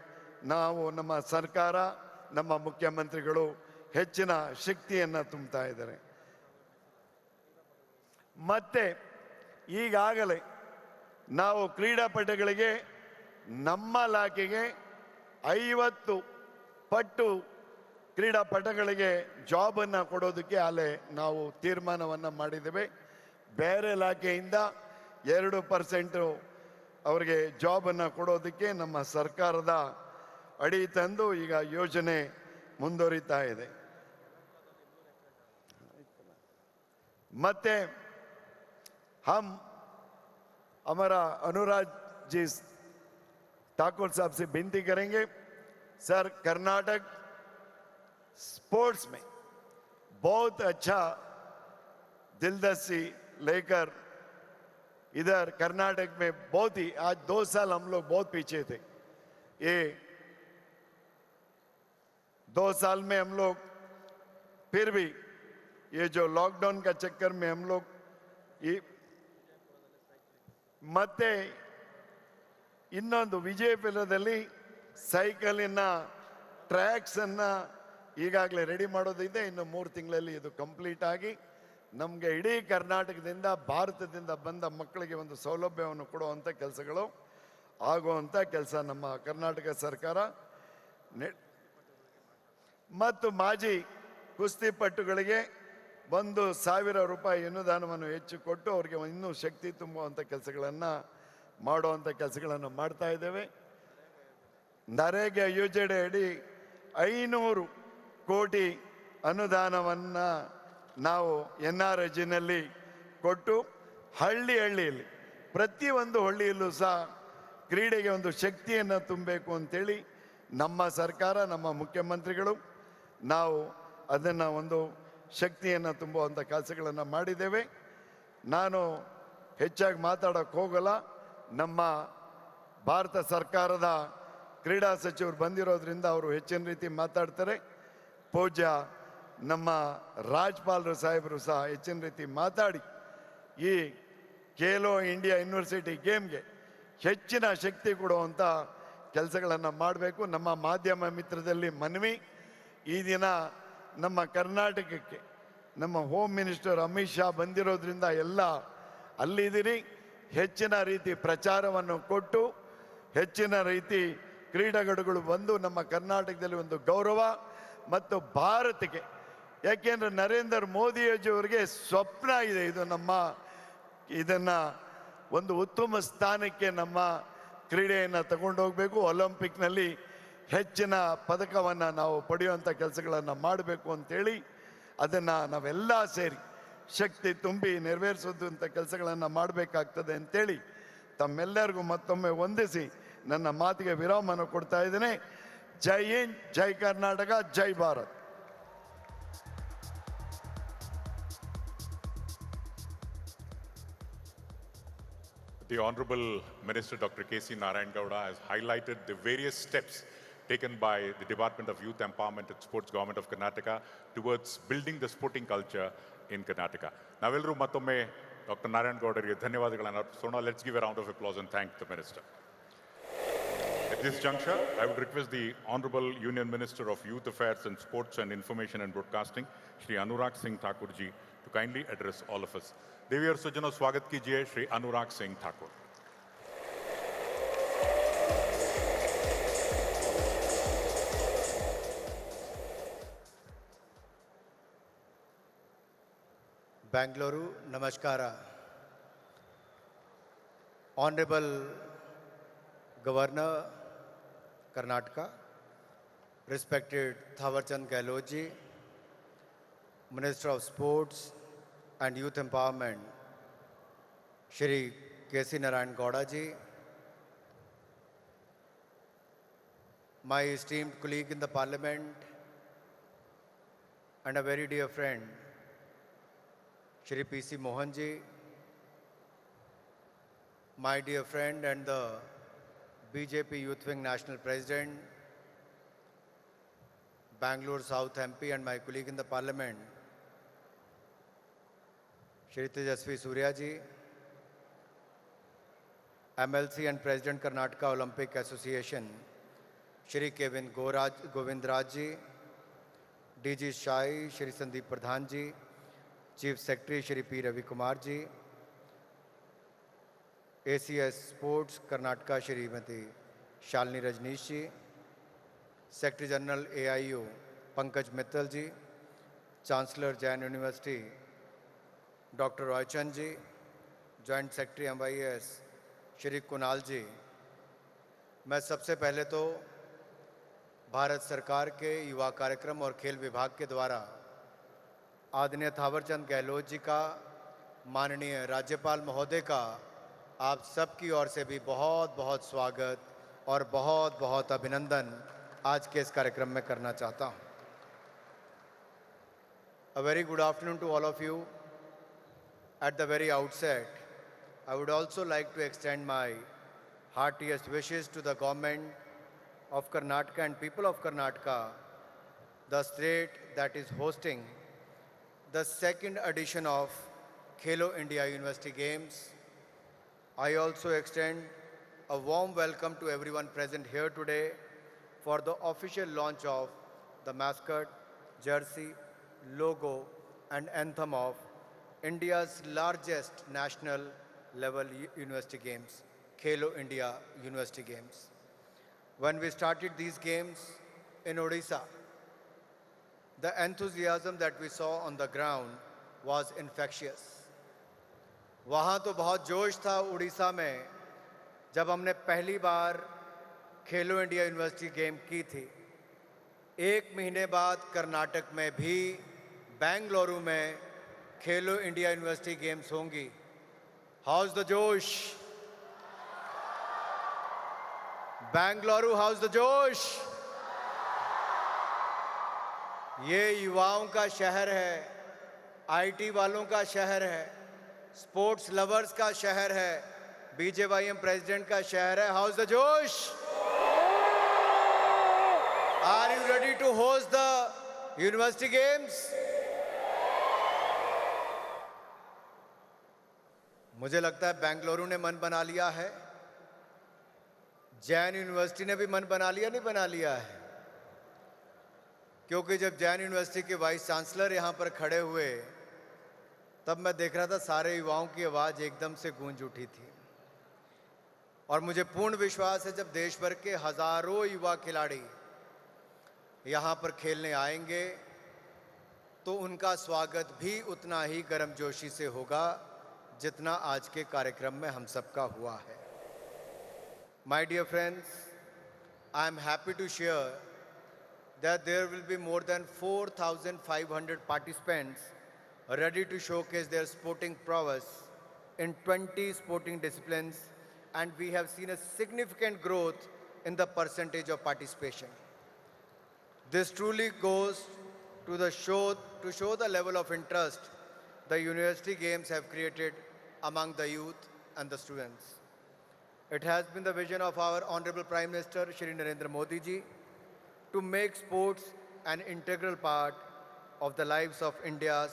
ನಾವು ನಮ್ಮ ಸರ್ಕಾರ, ನಮ್ಮ ಮುಖ್ಯಮಂತ್ರಿಗಳು ಹೆಚ್ಚಿನ ಶಕ್ತಿಯನ್ನು ತುಂಬ್ತಾ ಇದ್ದಾರೆ। ಮತ್ತೆ ಈಗಾಗಲೇ ನಾವು ಕ್ರೀಡಾಪಟುಗಳಿಗೆ ನಮ್ಮ ಇಲಾಖೆಗೆ 50 ಪಟ್ಟು ಕ್ರೀಡಾಪಟುಗಳಿಗೆ ಜಾಬನ್ನು ಕೊಡೋದಕ್ಕೆ ಅಲ್ಲೇ ನಾವು ತೀರ್ಮಾನವನ್ನು ಮಾಡಿದ್ದೇವೆ। ಬೇರೆ ಇಲಾಖೆಯಿಂದ 2% ಅವರಿಗೆ ಜಾಬನ್ನು ಕೊಡೋದಕ್ಕೆ ನಮ್ಮ ಸರ್ಕಾರದ ಅಡಿ ತಂದು ಈಗ ಯೋಜನೆ ಮುಂದುವರಿತಾ ಇದೆ। ಮತ್ತೆ हम हमारा अनुराग जी ठाकुर साहब से विनती करेंगे, सर कर्नाटक स्पोर्ट्स में बहुत अच्छा दिलदस्ती लेकर इधर कर्नाटक में बहुत ही, आज 2 साल हम लोग बहुत पीछे थे। ये 2 साल में हम लोग फिर भी ये जो लॉकडाउन का चक्कर में हम लोग ये ಮತ್ತೆ ಇನ್ನೊಂದು ವಿಜಯಪುರದಲ್ಲಿ ಸೈಕಲಿನ ಟ್ರ್ಯಾಕ್ಸನ್ನು ಈಗಾಗಲೇ ರೆಡಿ ಮಾಡೋದಿದೆ। ಇನ್ನು 3 ತಿಂಗಳಲ್ಲಿ ಇದು ಕಂಪ್ಲೀಟ್ ಆಗಿ ನಮಗೆ ಇಡೀ ಕರ್ನಾಟಕದಿಂದ ಭಾರತದಿಂದ ಬಂದ ಮಕ್ಕಳಿಗೆ ಒಂದು ಸೌಲಭ್ಯವನ್ನು ಕೊಡುವಂಥ ಕೆಲಸಗಳು ಆಗುವಂಥ ಕೆಲಸ ನಮ್ಮ ಕರ್ನಾಟಕ ಸರ್ಕಾರ ಮತ್ತು ಮಾಜಿ ಕುಸ್ತಿಪಟುಗಳಿಗೆ 1,000 ರೂಪಾಯಿ ಅನುದಾನವನ್ನು ಹೆಚ್ಚು ಕೊಟ್ಟು ಅವರಿಗೆ ಇನ್ನೂ ಶಕ್ತಿ ತುಂಬುವಂಥ ಕೆಲಸಗಳನ್ನು ಮಾಡುವಂಥ ಕೆಲಸಗಳನ್ನು ಮಾಡ್ತಾ ಇದ್ದೇವೆ। ನರೇಗಾ ಯೋಜನೆ ಅಡಿ 500 ಕೋಟಿ ಅನುದಾನವನ್ನು ನಾವು NRGನಲ್ಲಿ ಕೊಟ್ಟು ಹಳ್ಳಿಯಲ್ಲಿ ಪ್ರತಿಯೊಂದು ಹಳ್ಳಿಯಲ್ಲೂ ಸಹ ಕ್ರೀಡೆಗೆ ಒಂದು ಶಕ್ತಿಯನ್ನು ತುಂಬಬೇಕು ಅಂತೇಳಿ ನಮ್ಮ ಸರ್ಕಾರ, ನಮ್ಮ ಮುಖ್ಯಮಂತ್ರಿಗಳು ನಾವು ಅದನ್ನು ಒಂದು ಶಕ್ತಿಯನ್ನು ತುಂಬುವಂಥ ಕೆಲಸಗಳನ್ನು ಮಾಡಿದ್ದೇವೆ. ನಾನು ಹೆಚ್ಚಾಗಿ ಮಾತಾಡೋಕ್ಕೆ ಹೋಗಲ್ಲ. ನಮ್ಮ ಭಾರತ ಸರ್ಕಾರದ ಕ್ರೀಡಾ ಸಚಿವರು ಬಂದಿರೋದ್ರಿಂದ ಅವರು ಹೆಚ್ಚಿನ ರೀತಿ ಮಾತಾಡ್ತಾರೆ. ಪೂಜ್ಯ ನಮ್ಮ ರಾಜ್ಪಾಲರು ಸಾಹೇಬರು ಸಹ ಹೆಚ್ಚಿನ ರೀತಿ ಮಾತಾಡಿ ಈ ಖೇಲೋ ಇಂಡಿಯಾ ಯೂನಿವರ್ಸಿಟಿ ಗೇಮ್ಗೆ ಹೆಚ್ಚಿನ ಶಕ್ತಿ ಕೊಡುವಂಥ ಕೆಲಸಗಳನ್ನು ಮಾಡಬೇಕು. ನಮ್ಮ ಮಾಧ್ಯಮ ಮಿತ್ರದಲ್ಲಿ ಮನವಿ, ಈ ದಿನ ನಮ್ಮ ಕರ್ನಾಟಕಕ್ಕೆ ನಮ್ಮ ಹೋಮ್ ಮಿನಿಸ್ಟರ್ ಅಮಿತ್ ಶಾ ಬಂದಿರೋದ್ರಿಂದ ಎಲ್ಲ ಅಲ್ಲಿದ್ದೀರಿ. ಹೆಚ್ಚಿನ ರೀತಿ ಪ್ರಚಾರವನ್ನು ಕೊಟ್ಟು ಹೆಚ್ಚಿನ ರೀತಿ ಕ್ರೀಡಾಗಳುಗಳು ಬಂದು ನಮ್ಮ ಕರ್ನಾಟಕದಲ್ಲಿ ಒಂದು ಗೌರವ ಮತ್ತು ಭಾರತಕ್ಕೆ, ಯಾಕೆಂದರೆ ನರೇಂದ್ರ ಮೋದಿಯವರಿಗೆ ಸ್ವಪ್ನ ಇದೆ, ಇದು ನಮ್ಮ ಇದನ್ನು ಒಂದು ಉತ್ತಮ ಸ್ಥಾನಕ್ಕೆ ನಮ್ಮ ಕ್ರೀಡೆಯನ್ನು ತಗೊಂಡು ಹೋಗಬೇಕು. ಒಲಿಂಪಿಕ್ನಲ್ಲಿ ಹೆಚ್ಚಿನ ಪದಕವನ್ನು ನಾವು ಪಡೆಯುವಂಥ ಕೆಲಸಗಳನ್ನು ಮಾಡಬೇಕು ಅಂತೇಳಿ ಅದನ್ನು ನಾವೆಲ್ಲ ಸೇರಿ ಶಕ್ತಿ ತುಂಬಿ ನೆರವೇರಿಸೋದಂಥ ಕೆಲಸಗಳನ್ನು ಮಾಡಬೇಕಾಗ್ತದೆ ಅಂತೇಳಿ ತಮ್ಮೆಲ್ಲರಿಗೂ ಮತ್ತೊಮ್ಮೆ ವಂದಿಸಿ ನನ್ನ ಮಾತಿಗೆ ವಿರಾಮವನ್ನು ಕೊಡ್ತಾ ಇದ್ದೇನೆ. ಜೈ ಹಿಂದ್, ಜೈ ಕರ್ನಾಟಕ, ಜೈ Bharat. The Honorable Minister Dr. K.C. Narayan Gowda has highlighted the various steps taken by the Department of Youth Empowerment and Sports Government of Karnataka towards building the sporting culture in Karnataka. Navelru mattomme Dr. Narayan Gowda ge dhanyavadagalanu arpisona. Let's give a round of applause and thank the Minister. At this juncture, I would request the Honorable Union Minister of Youth Affairs and Sports and Information and Broadcasting, Shri Anurag Singh Thakur ji, to kindly address all of us. देवी और सज्जनों, स्वागत कीजिए Shri Anurag Singh Thakur. Bangalore, Namaskara. Honorable Governor, Karnataka, respected Thawarchand Gehlot ji, Minister of Sports and Youth Empowerment, Shri K.C. Narayan Gowda ji, my esteemed colleague in the Parliament and a very dear friend, Shri P.C. Mohan ji, my dear friend and the BJP Youth Wing National President, Bangalore South MP and my colleague in the Parliament, Shri Tejasvi Surya ji, MLC and President Karnataka Olympic Association, Shri Kevin Govindraj ji, DG Shai, Shri Sandeep Pradhan ji, Chief Secretary Shri P. Ravi Kumar ji, ACS Sports Karnataka Shrimati Shalini Rajneesh ji, Secretary General AIU Pankaj Mittal ji, Chancellor Jain University Dr. Roy Chand ji, Joint Secretary MYS Shri Kunal ji. मैं सबसे पहले तो भारत सरकार के युवा कार्यक्रम और खेल विभाग के द्वारा आदरणीय थावरचंद गहलोत जी का, माननीय राज्यपाल महोदय का आप सबकी ओर से भी बहुत बहुत स्वागत और बहुत बहुत अभिनंदन आज के इस कार्यक्रम में करना चाहता हूं. A very good afternoon to all of you. At the very outset, I would also like to extend my heartiest wishes to the government of Karnataka and people of Karnataka, the state that is hosting the second edition of Khelo India University Games. I also extend a warm welcome to everyone present here today for the official launch of the mascot, jersey, logo and anthem of India's largest national level university games, Khelo India University Games. When we started these games in Odisha, the enthusiasm that we saw on the ground was infectious. वहाँ तो बहुत जोश था उड़ीसा में जब हमने पहली बार खेलो India university game की थी. एक महीने बाद कर्नाटक में भी बेंगलुरु में खेलो इंडिया यूनिवर्सिटी गेम्स होंगी. हाउस द जोश? बेंगलुरु, हाउस द जोश? ये युवाओं का शहर है, आईटी वालों का शहर है, स्पोर्ट्स लवर्स का शहर है, बीजेवाईएम प्रेसिडेंट का शहर है। How's the josh? Are you ready to host the university games? मुझे लगता है बेंगलुरु ने मन बना लिया है, जैन यूनिवर्सिटी ने भी मन बना लिया, नहीं बना लिया है? क्योंकि जब जैन यूनिवर्सिटी के वाइस चांसलर यहां पर खड़े हुए तब मैं देख रहा था सारे युवाओं की आवाज एकदम से गूंज उठी थी। और मुझे पूर्ण विश्वास है जब देश भर के हजारों युवा खिलाड़ी यहां पर खेलने आएंगे तो उनका स्वागत भी उतना ही गर्मजोशी से होगा जितना आज के कार्यक्रम में हम सबका हुआ है। My dear friends, I am happy to share that there will be more than 4,500 participants ready to showcase their sporting prowess in 20 sporting disciplines, and we have seen a significant growth in the percentage of participation. This truly goes to show the level of interest the University Games have created among the youth and the students. It has been the vision of our Honorable Prime Minister, Shri Narendra Modi ji, to make sports an integral part of the lives of India's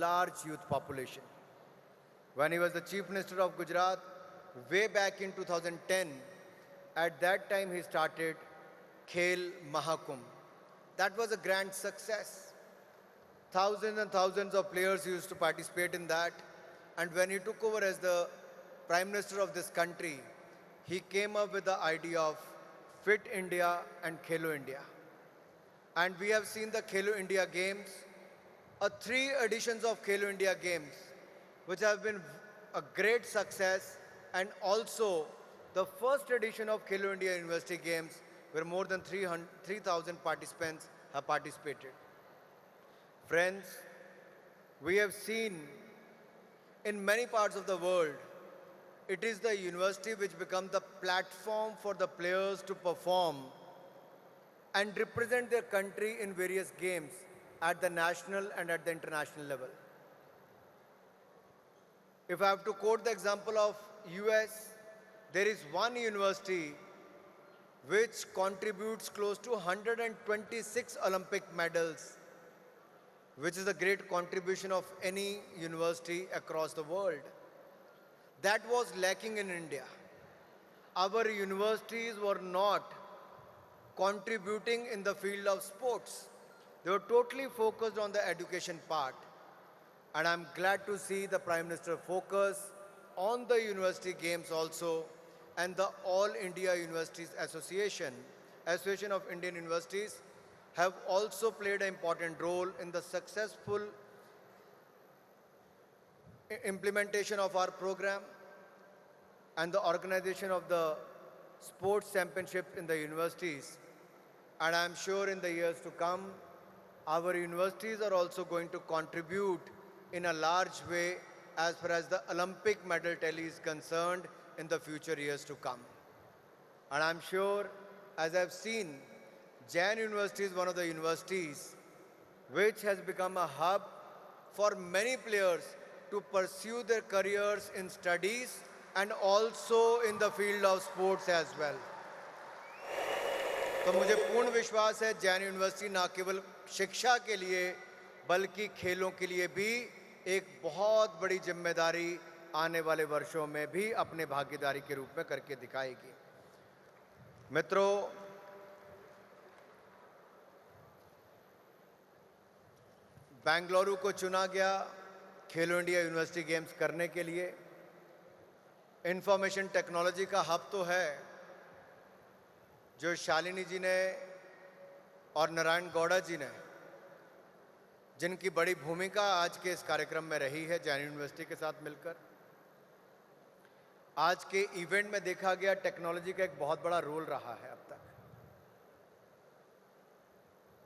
large youth population. When he was the Chief Minister of Gujarat, way back in 2010, at that time he started Khel Mahakumbh. That was a grand success. Thousands and thousands of players used to participate in that. And when he took over as the Prime Minister of this country, he came up with the idea of Fit India and Khelo India. And we have seen the Khelo India Games, 3 editions of Khelo India Games, which have been a great success, and also the first edition of Khelo India University Games, where more than 3,000 participants have participated. Friends, we have seen in many parts of the world, it is the university which becomes the platform for the players to perform and represent their country in various games at the national and at the international level. If I have to quote the example of US, there is one university which contributes close to 126 Olympic medals, which is a great contribution of any university across the world. That was lacking in India. Our universities were not contributing in the field of sports. They were totally focused on the education part. And I'm glad to see the Prime Minister focus on the University Games also, and the All India Universities Association of Indian Universities, have also played an important role in the successful implementation of our program and the organization of the sports championship in the universities. And I'm sure in the years to come, our universities are also going to contribute in a large way as far as the Olympic medal tally is concerned in the future years to come. And I'm sure, as I've seen, Jain University is one of the universities which has become a hub for many players to pursue their careers in studies and also in the field of sports as well. तो मुझे पूर्ण विश्वास है Jain university न केवल शिक्षा के लिए बल्कि खेलों के लिए भी एक बहुत बड़ी जिम्मेदारी आने वाले वर्षों में भी अपने भागीदारी के रूप में करके दिखाएगी। मित्रों, बेंगलुरु को चुना गया खेलो इंडिया यूनिवर्सिटी गेम्स करने के लिए। इंफॉर्मेशन टेक्नोलॉजी का हब तो है, जो शालिनी जी ने और नारायण गौड़ा जी ने, जिनकी बड़ी भूमिका आज के इस कार्यक्रम में रही है जैन यूनिवर्सिटी के साथ मिलकर। आज के इवेंट में देखा गया टेक्नोलॉजी का एक बहुत बड़ा रोल रहा है अब तक।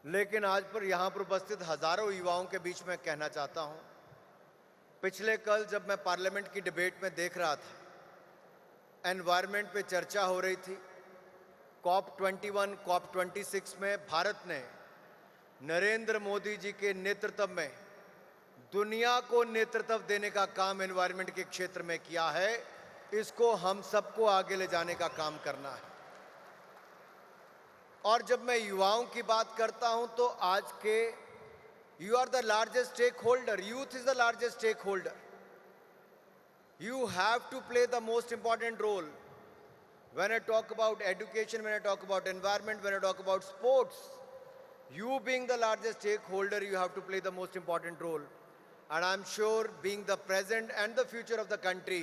लेकिन आज पर यहाँ पर उपस्थित हजारों युवाओं के बीच में कहना चाहता हूँ, पिछले कल जब मैं पार्लियामेंट की डिबेट में देख रहा था, एनवायरनमेंट पे चर्चा हो रही थी। COP21, COP26 में भारत ने नरेंद्र मोदी जी के नेतृत्व में दुनिया को नेतृत्व देने का काम एनवायरनमेंट के क्षेत्र में किया है, इसको हम सबको आगे ले जाने का काम करना है। और जब मैं युवाओं की बात करता हूं तो आज के you are the largest stakeholder, youth is the largest stakeholder. You have to play the most important role. When I talk about education, when I talk about environment, when I talk about sports, you being the largest stakeholder, you have to play the most important role. And I'm sure being the present and the future of the country,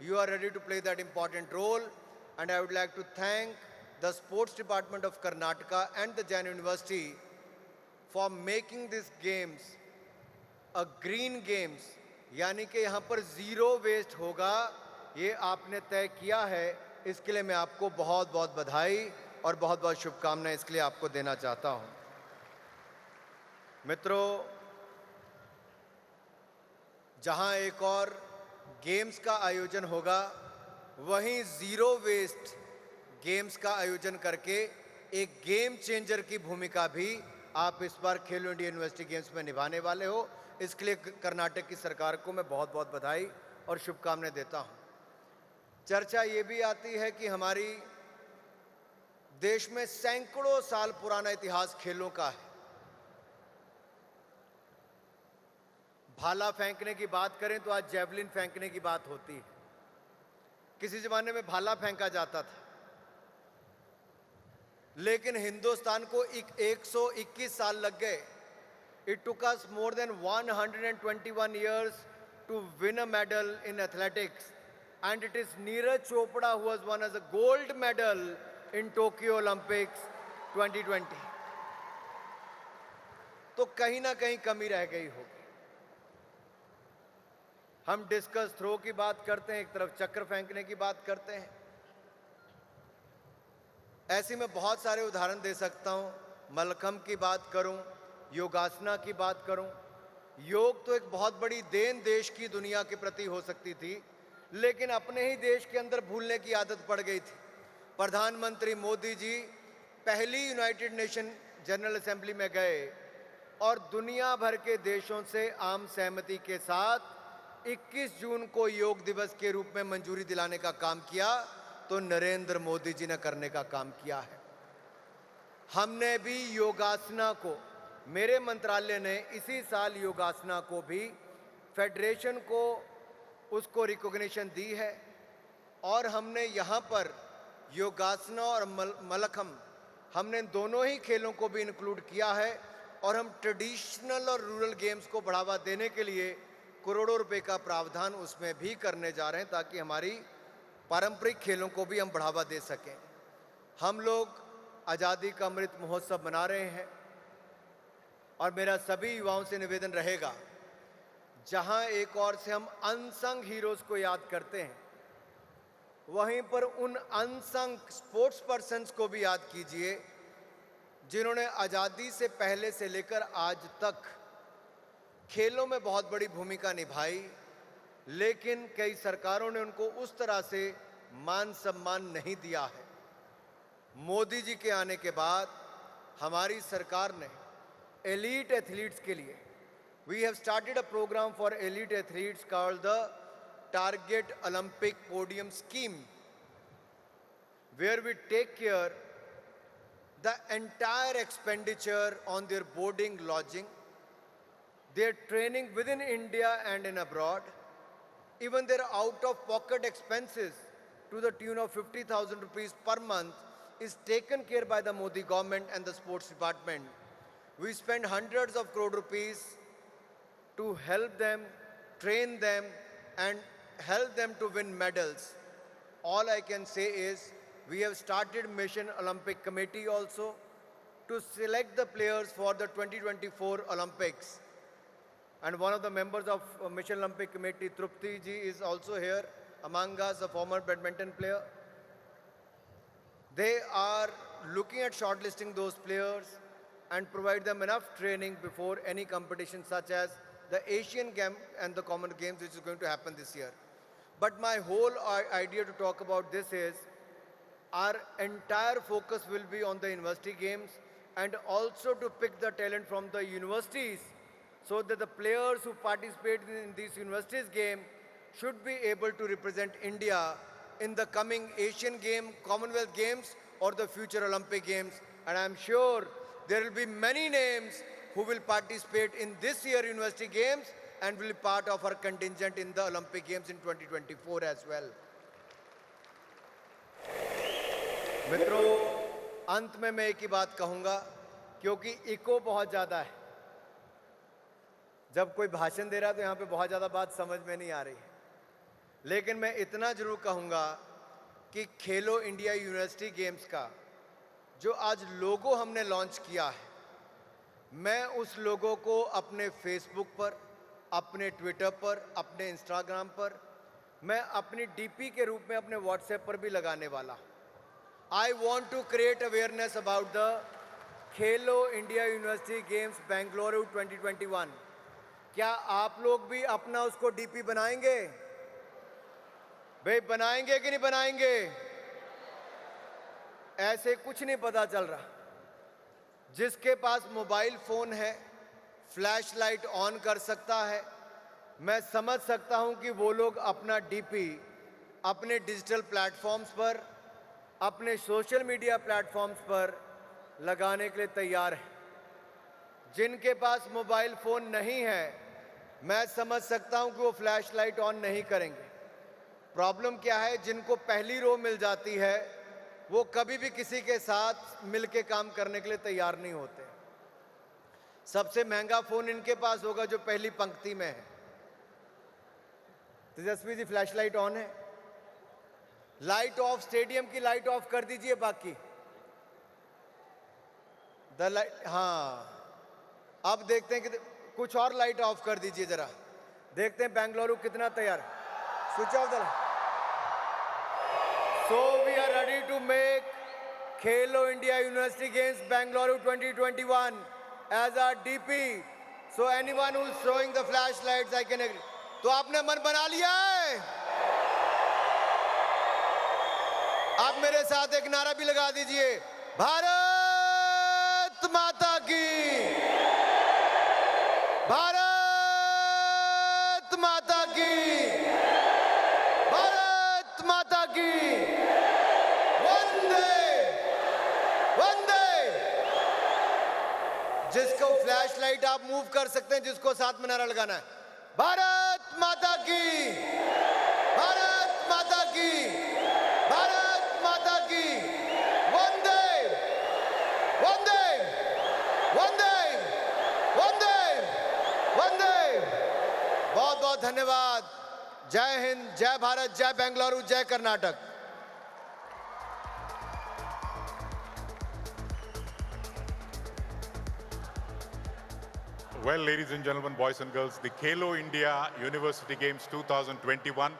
you are ready to play that important role. And I would like to thank the sports department of Karnataka and the Jain University for making these games a green games, यानी कि यहाँ पर zero waste होगा, ये आपने तय किया है। इसके लिए मैं आपको बहुत बहुत बधाई और बहुत बहुत शुभकामनाएं इसके लिए आपको देना चाहता हूँ। मित्रों, जहाँ एक और गेम्स का आयोजन होगा, वहीं जीरो वेस्ट गेम्स का आयोजन करके एक गेम चेंजर की भूमिका भी आप इस बार खेलो इंडिया यूनिवर्सिटी गेम्स में निभाने वाले हो। इसके लिए कर्नाटक की सरकार को मैं बहुत बहुत बधाई और शुभकामनाएं देता हूं। चर्चा ये भी आती है कि हमारी देश में सैकड़ों साल पुराना इतिहास खेलों का है। भाला फेंकने की बात करें तो आज जेवलिन फेंकने की बात होती है। किसी जमाने में भाला फेंका जाता था, लेकिन हिंदुस्तान को 121 साल लग गए। It took us more than 121 years to win a medal in athletics, and it is Neeraj Chopra who has won as a gold medal in Tokyo Olympics 2020. तो कहीं ना कहीं कमी रह गई होगी। हम डिस्कस थ्रो की बात करते हैं, एक तरफ चक्र फेंकने की बात करते हैं। ऐसी मैं बहुत सारे उदाहरण दे सकता हूं। मलखंब की बात करूं, योगासना की बात करूं। योग तो एक बहुत बड़ी देन देश की दुनिया के प्रति हो सकती थी, लेकिन अपने ही देश के अंदर भूलने की आदत पड़ गई थी। प्रधानमंत्री मोदी जी पहली यूनाइटेड नेशन जनरल असेंबली में गए और दुनिया भर के देशों से आम सहमति के साथ 21 जून को योग दिवस के रूप में मंजूरी दिलाने का काम किया, तो नरेंद्र मोदी जी ने करने का काम किया है। हमने भी योगासना को, मेरे मंत्रालय ने इसी साल योगासना को भी फेडरेशन को उसको रिकॉग्निशन दी है, और हमने यहाँ पर योगासना और मलखम, हमने दोनों ही खेलों को भी इंक्लूड किया है। और हम ट्रेडिशनल और रूरल गेम्स को बढ़ावा देने के लिए करोड़ों रुपए का प्रावधान उसमें भी करने जा रहे हैं, ताकि हमारी पारंपरिक खेलों को भी हम बढ़ावा दे सकें। हम लोग आज़ादी का अमृत महोत्सव मना रहे हैं, और मेरा सभी युवाओं से निवेदन रहेगा, जहां एक ओर से हम अनसंग हीरोज को याद करते हैं, वहीं पर उन अनसंग स्पोर्ट्स पर्सन्स को भी याद कीजिए, जिन्होंने आज़ादी से पहले से लेकर आज तक खेलों में बहुत बड़ी भूमिका निभाई, लेकिन कई सरकारों ने उनको उस तरह से मान सम्मान नहीं दिया है। मोदी जी के आने के बाद हमारी सरकार ने elite athletes के लिए, we have started a program for elite athletes called the Target Olympic Podium Scheme, where we take care the entire expenditure on their boarding, lodging, their training within India and in abroad, even their out-of-pocket expenses to the tune of 50,000 rupees per month is taken care by the Modi government and the sports department. We spend hundreds of crore rupees to help them, train them, and help them to win medals. All I can say is we have started Mission Olympic Committee also to select the players for the 2024 Olympics. And one of the members of Mission Olympic Committee, Trupti ji, is also here among us, a former badminton player. They are looking at shortlisting those players and provide them enough training before any competition such as the Asian Games and the Commonwealth Games, which is going to happen this year. But my whole idea to talk about this is our entire focus will be on the university games, and also to pick the talent from the universities so that the players who participate in these universities game should be able to represent India in the coming Asian Games, Commonwealth Games or the future Olympic Games. And I'm sure there will be many names who will participate in this year University Games and will be part of our contingent in the Olympic Games in 2024 as well. मित्रों, अंत में मैं एक ही बात कहूंगा, क्योंकि eco बहुत ज़्यादा है। जब कोई भाषण दे रहा है तो यहाँ पे बहुत ज़्यादा बात समझ में नहीं आ रही है, लेकिन मैं इतना जरूर कहूँगा कि खेलो इंडिया यूनिवर्सिटी गेम्स का जो आज लोगो हमने लॉन्च किया है, मैं उस लोगो को अपने फेसबुक पर, अपने ट्विटर पर, अपने इंस्टाग्राम पर, मैं अपनी डीपी के रूप में अपने व्हाट्सएप पर भी लगाने वाला हूँ। I want to create awareness about the Khelo India university games Bengaluru 2021। क्या आप लोग भी अपना उसको डीपी बनाएंगे? भाई बनाएंगे कि नहीं बनाएंगे? ऐसे कुछ नहीं पता चल रहा। जिसके पास मोबाइल फोन है, फ्लैश लाइट ऑन कर सकता है। मैं समझ सकता हूं कि वो लोग अपना डीपी अपने डिजिटल प्लेटफॉर्म्स पर, अपने सोशल मीडिया प्लेटफॉर्म्स पर लगाने के लिए तैयार हैं। जिनके पास मोबाइल फ़ोन नहीं है, मैं समझ सकता हूं कि वो फ्लैश लाइट ऑन नहीं करेंगे। प्रॉब्लम क्या है, जिनको पहली रो मिल जाती है वो कभी भी किसी के साथ मिलके काम करने के लिए तैयार नहीं होते। सबसे महंगा फ़ोन इनके पास होगा जो पहली पंक्ति में है। Tejashwi ji, flash light on है? लाइट ऑफ, स्टेडियम की लाइट ऑफ कर दीजिए। बाकी द लाइट, हाँ, अब देखते हैं कि कुछ और लाइट ऑफ कर दीजिए जरा। देखते हैं बेंगलुरु कितना तैयार है। Switch off the light. So we are ready to make Khelo India university games Bengaluru 2021 as our DP. So anyone who is showing the flash lights I can agree. तो आपने मन बना लिया है? आप मेरे साथ एक नारा भी लगा दीजिए, भारत माता की, भारत माता की, भारत माता की, वंदे वंदे। जिसको फ्लैश लाइट आप मूव कर सकते हैं, जिसको साथ में नारा लगाना है, भारत माता की, भारत माता की, भारत माता की, वंदे वंदे वंदे वंदे वंदे। बहुत बहुत धन्यवाद। जय हिंद, जय भारत, जय बेंगलुरु, जय Karnataka. Well, ladies and gentlemen, boys and girls, the Khelo India University Games 2021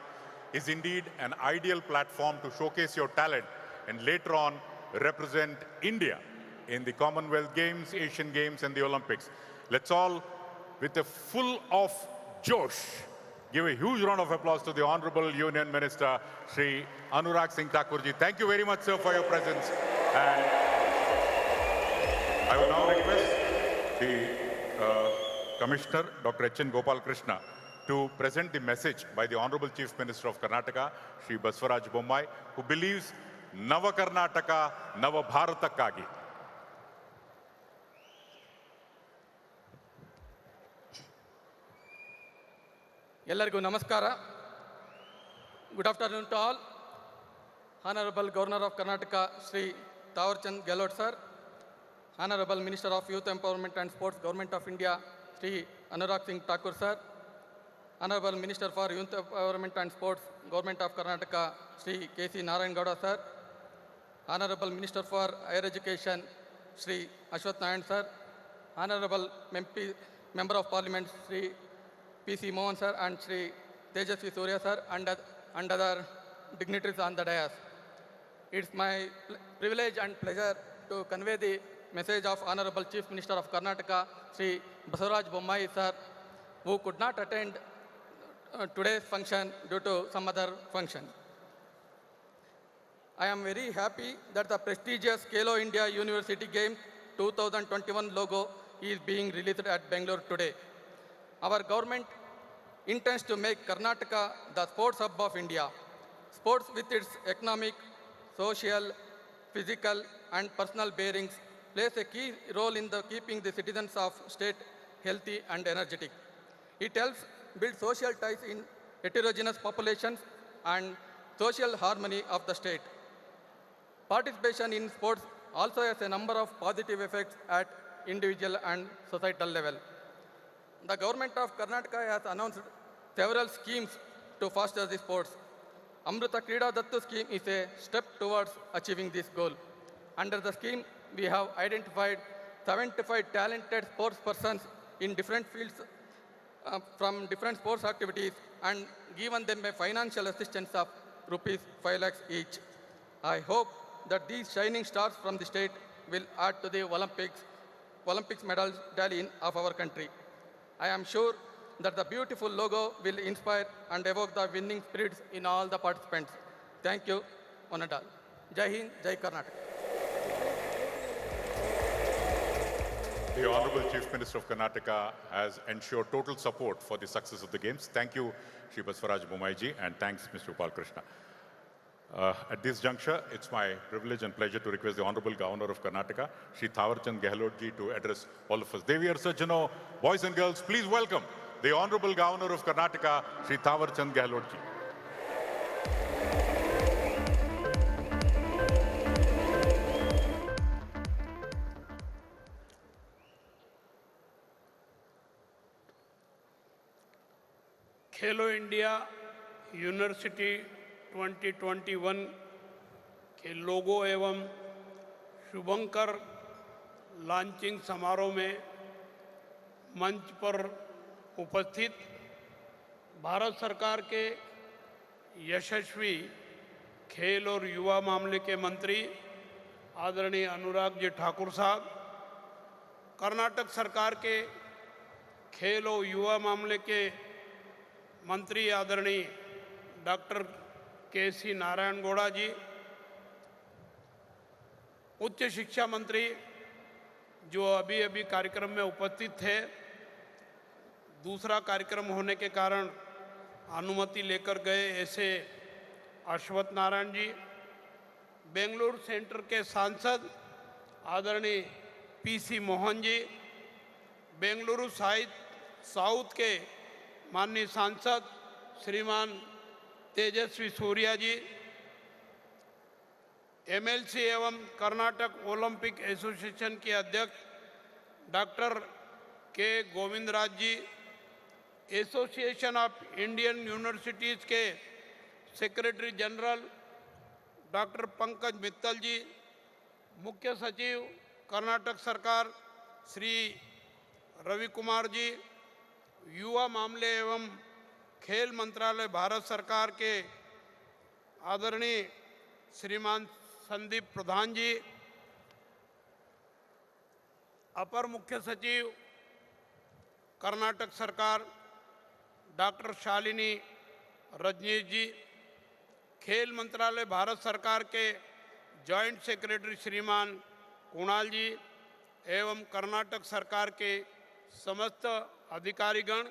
is indeed an ideal platform to showcase your talent and later on represent India in the Commonwealth Games, Asian Games and the Olympics. Let's all, with a full of Josh, give a huge round of applause to the Honorable Union Minister, Shri Anurag Singh Thakur ji. Thank you very much, sir, for your presence. And I will now request the Commissioner, Dr. H.N. Gopal Krishna, to present the message by the Honorable Chief Minister of Karnataka, Shri Baswaraj Bommai, who believes Nava Karnataka, Nava Bharatakagi. ಎಲ್ಲರಿಗೂ ನಮಸ್ಕಾರ. Good afternoon to all. Honorable Governor of Karnataka, Shri Tawarchand Gehlot sir, Honorable Minister of Youth Empowerment and Sports, Government of India, Shri Anurag Singh Thakur sir, Honorable Minister for Youth Empowerment and Sports, Government of Karnataka, Shri K.C. Narayan Gowda sir, Honorable Minister for Higher Education, Shri Ashwath Nayan sir, Honorable Member of Parliament, Shri P.C. Mohan sir and Shri Tejasvi Surya sir and other dignitaries on the dais. It's my privilege and pleasure to convey the message of Honorable Chief Minister of Karnataka, Shri Baswaraj Bommai sir, who could not attend today's function due to some other function. I am very happy that the prestigious Khelo India University Games 2021 logo is being released at Bangalore today. Our government intends to make Karnataka the sports hub of India. Sports with its economic, social, physical and personal bearings plays a key role in keeping the citizens of state healthy and energetic. It helps build social ties in heterogeneous populations and social harmony of the state. Participation in sports also has a number of positive effects at individual and societal level. The government of Karnataka has announced several schemes to foster the sports. Amruta Krida Dattu scheme is a step towards achieving this goal. Under the scheme, we have identified 75 talented sports persons in different fields from different sports activities and given them a financial assistance of rupees 5 lakhs each. I hope that these shining stars from the state will add to the Olympics medal tally of our country. I am sure that the beautiful logo will inspire and evoke the winning spirits in all the participants. Thank you, one and all. Jai Hind, Jai Karnataka. The Honorable Chief Minister of Karnataka has ensured total support for the success of the Games. Thank you, Shri Baswaraj Bomaiji, and thanks, Mr. Upal Krishna. At this juncture, it's my privilege and pleasure to request the Honorable Governor of Karnataka, Shri Thawarchand Gehlot ji, to address all of us. Devi Sajjano, boys and girls, please welcome the Honorable Governor of Karnataka, Shri Thawarchand Gehlot ji. Khelo India university 2021 के लोगो एवं शुभंकर launching समारोह में मंच पर उपस्थित भारत सरकार के यशस्वी खेल और युवा मामले के मंत्री आदरणीय अनुराग जी ठाकुर साहब, कर्नाटक सरकार के खेल और युवा मामले के मंत्री आदरणीय डॉक्टर के.सी. नारायण गौड़ा जी, उच्च शिक्षा मंत्री जो अभी अभी कार्यक्रम में उपस्थित थे, दूसरा कार्यक्रम होने के कारण अनुमति लेकर गए ऐसे अश्वत्थ नारायण जी, बेंगलुरु सेंटर के सांसद आदरणीय पी.सी. मोहन जी, बेंगलुरु साउथ के माननीय सांसद श्रीमान तेजस्वी सूर्या जी, एमएलसी एवं कर्नाटक ओलंपिक एसोसिएशन के अध्यक्ष doctor K Govindaraj ji, association of Indian universities के secretary general doctor Pankaj Mittal ji, मुख्य सचिव कर्नाटक सरकार श्री रवि कुमार जी, युवा मामले एवं खेल मंत्रालय भारत सरकार के आदरणीय श्रीमान संदीप प्रधान जी, अपर मुख्य सचिव कर्नाटक सरकार डॉक्टर शालिनी रजनीश जी, खेल मंत्रालय भारत सरकार के जॉइंट सेक्रेटरी श्रीमान कुणाल जी एवं कर्नाटक सरकार के समस्त अधिकारीगण,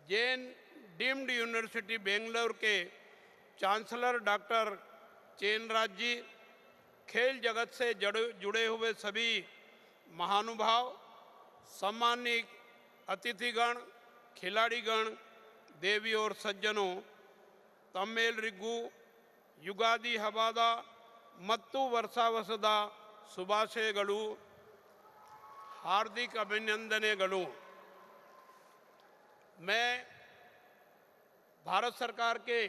जैन डीम्ड यूनिवर्सिटी बेंगलोर के चांसलर डॉक्टर चेनराज जी, खेल जगत से जुड़े हुए सभी महानुभाव, सम्मानित अतिथिगण, खिलाड़ीगण, देवी और सज्जनों, तम्मेल रिगु युगादि हबादा मत्तु वर्षावसदा शुभाशयगळु हार्दिक अभिनंदनेगळु। मैं भारत सरकार के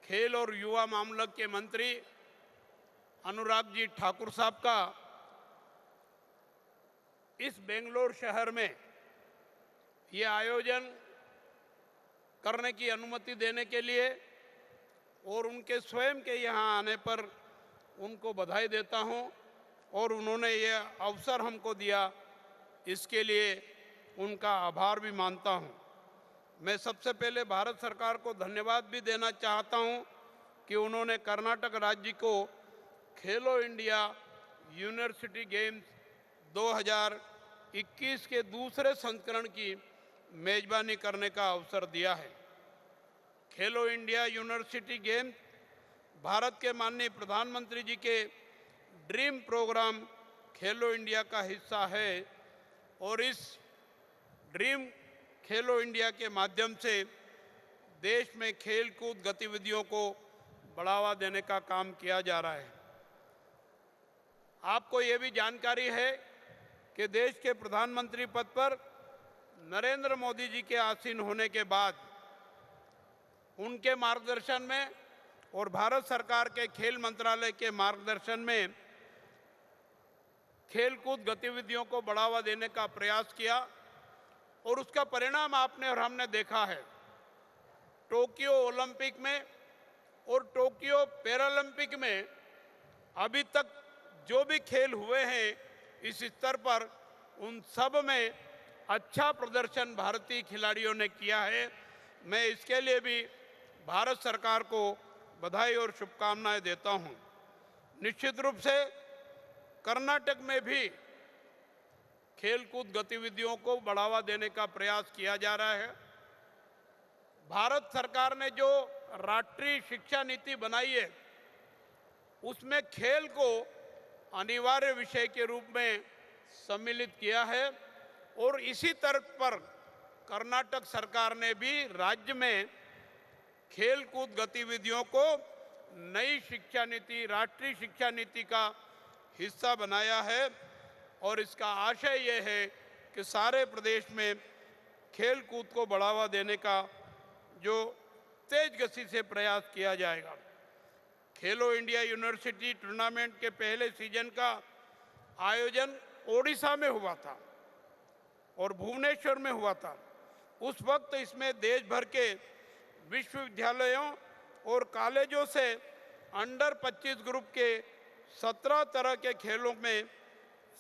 खेल और युवा मामलों के मंत्री अनुराग जी ठाकुर साहब का इस बेंगलोर शहर में ये आयोजन करने की अनुमति देने के लिए और उनके स्वयं के यहाँ आने पर उनको बधाई देता हूँ और उन्होंने ये अवसर हमको दिया, इसके लिए उनका आभार भी मानता हूँ। मैं सबसे पहले भारत सरकार को धन्यवाद भी देना चाहता हूँ कि उन्होंने कर्नाटक राज्य को खेलो इंडिया यूनिवर्सिटी गेम्स 2021 के दूसरे संस्करण की मेजबानी करने का अवसर दिया है। खेलो इंडिया यूनिवर्सिटी गेम्स भारत के माननीय प्रधानमंत्री जी के ड्रीम प्रोग्राम खेलो इंडिया का हिस्सा है और इस ड्रीम खेलो इंडिया के माध्यम से देश में खेल कूद गतिविधियों को बढ़ावा देने का काम किया जा रहा है। आपको ये भी जानकारी है कि देश के प्रधानमंत्री पद पर नरेंद्र मोदी जी के आसीन होने के बाद उनके मार्गदर्शन में और भारत सरकार के खेल मंत्रालय के मार्गदर्शन में खेलकूद गतिविधियों को बढ़ावा देने का प्रयास किया और उसका परिणाम आपने और हमने देखा है। टोक्यो ओलंपिक में और टोक्यो पैरालंपिक में अभी तक जो भी खेल हुए हैं इस स्तर पर उन सब में अच्छा प्रदर्शन भारतीय खिलाड़ियों ने किया है। मैं इसके लिए भी भारत सरकार को बधाई और शुभकामनाएं देता हूं। निश्चित रूप से कर्नाटक में भी खेलकूद गतिविधियों को बढ़ावा देने का प्रयास किया जा रहा है। भारत सरकार ने जो राष्ट्रीय शिक्षा नीति बनाई है उसमें खेल को अनिवार्य विषय के रूप में सम्मिलित किया है और इसी तर्क पर कर्नाटक सरकार ने भी राज्य में खेलकूद गतिविधियों को नई शिक्षा नीति, राष्ट्रीय शिक्षा नीति का हिस्सा बनाया है और इसका आशय ये है कि सारे प्रदेश में खेल कूद को बढ़ावा देने का जो तेज गति से प्रयास किया जाएगा। खेलो इंडिया यूनिवर्सिटी टूर्नामेंट के पहले सीजन का आयोजन ओडिशा में हुआ था और भुवनेश्वर में हुआ था। उस वक्त इसमें देश भर के विश्वविद्यालयों और कॉलेजों से अंडर 25 ग्रुप के 17 तरह के खेलों में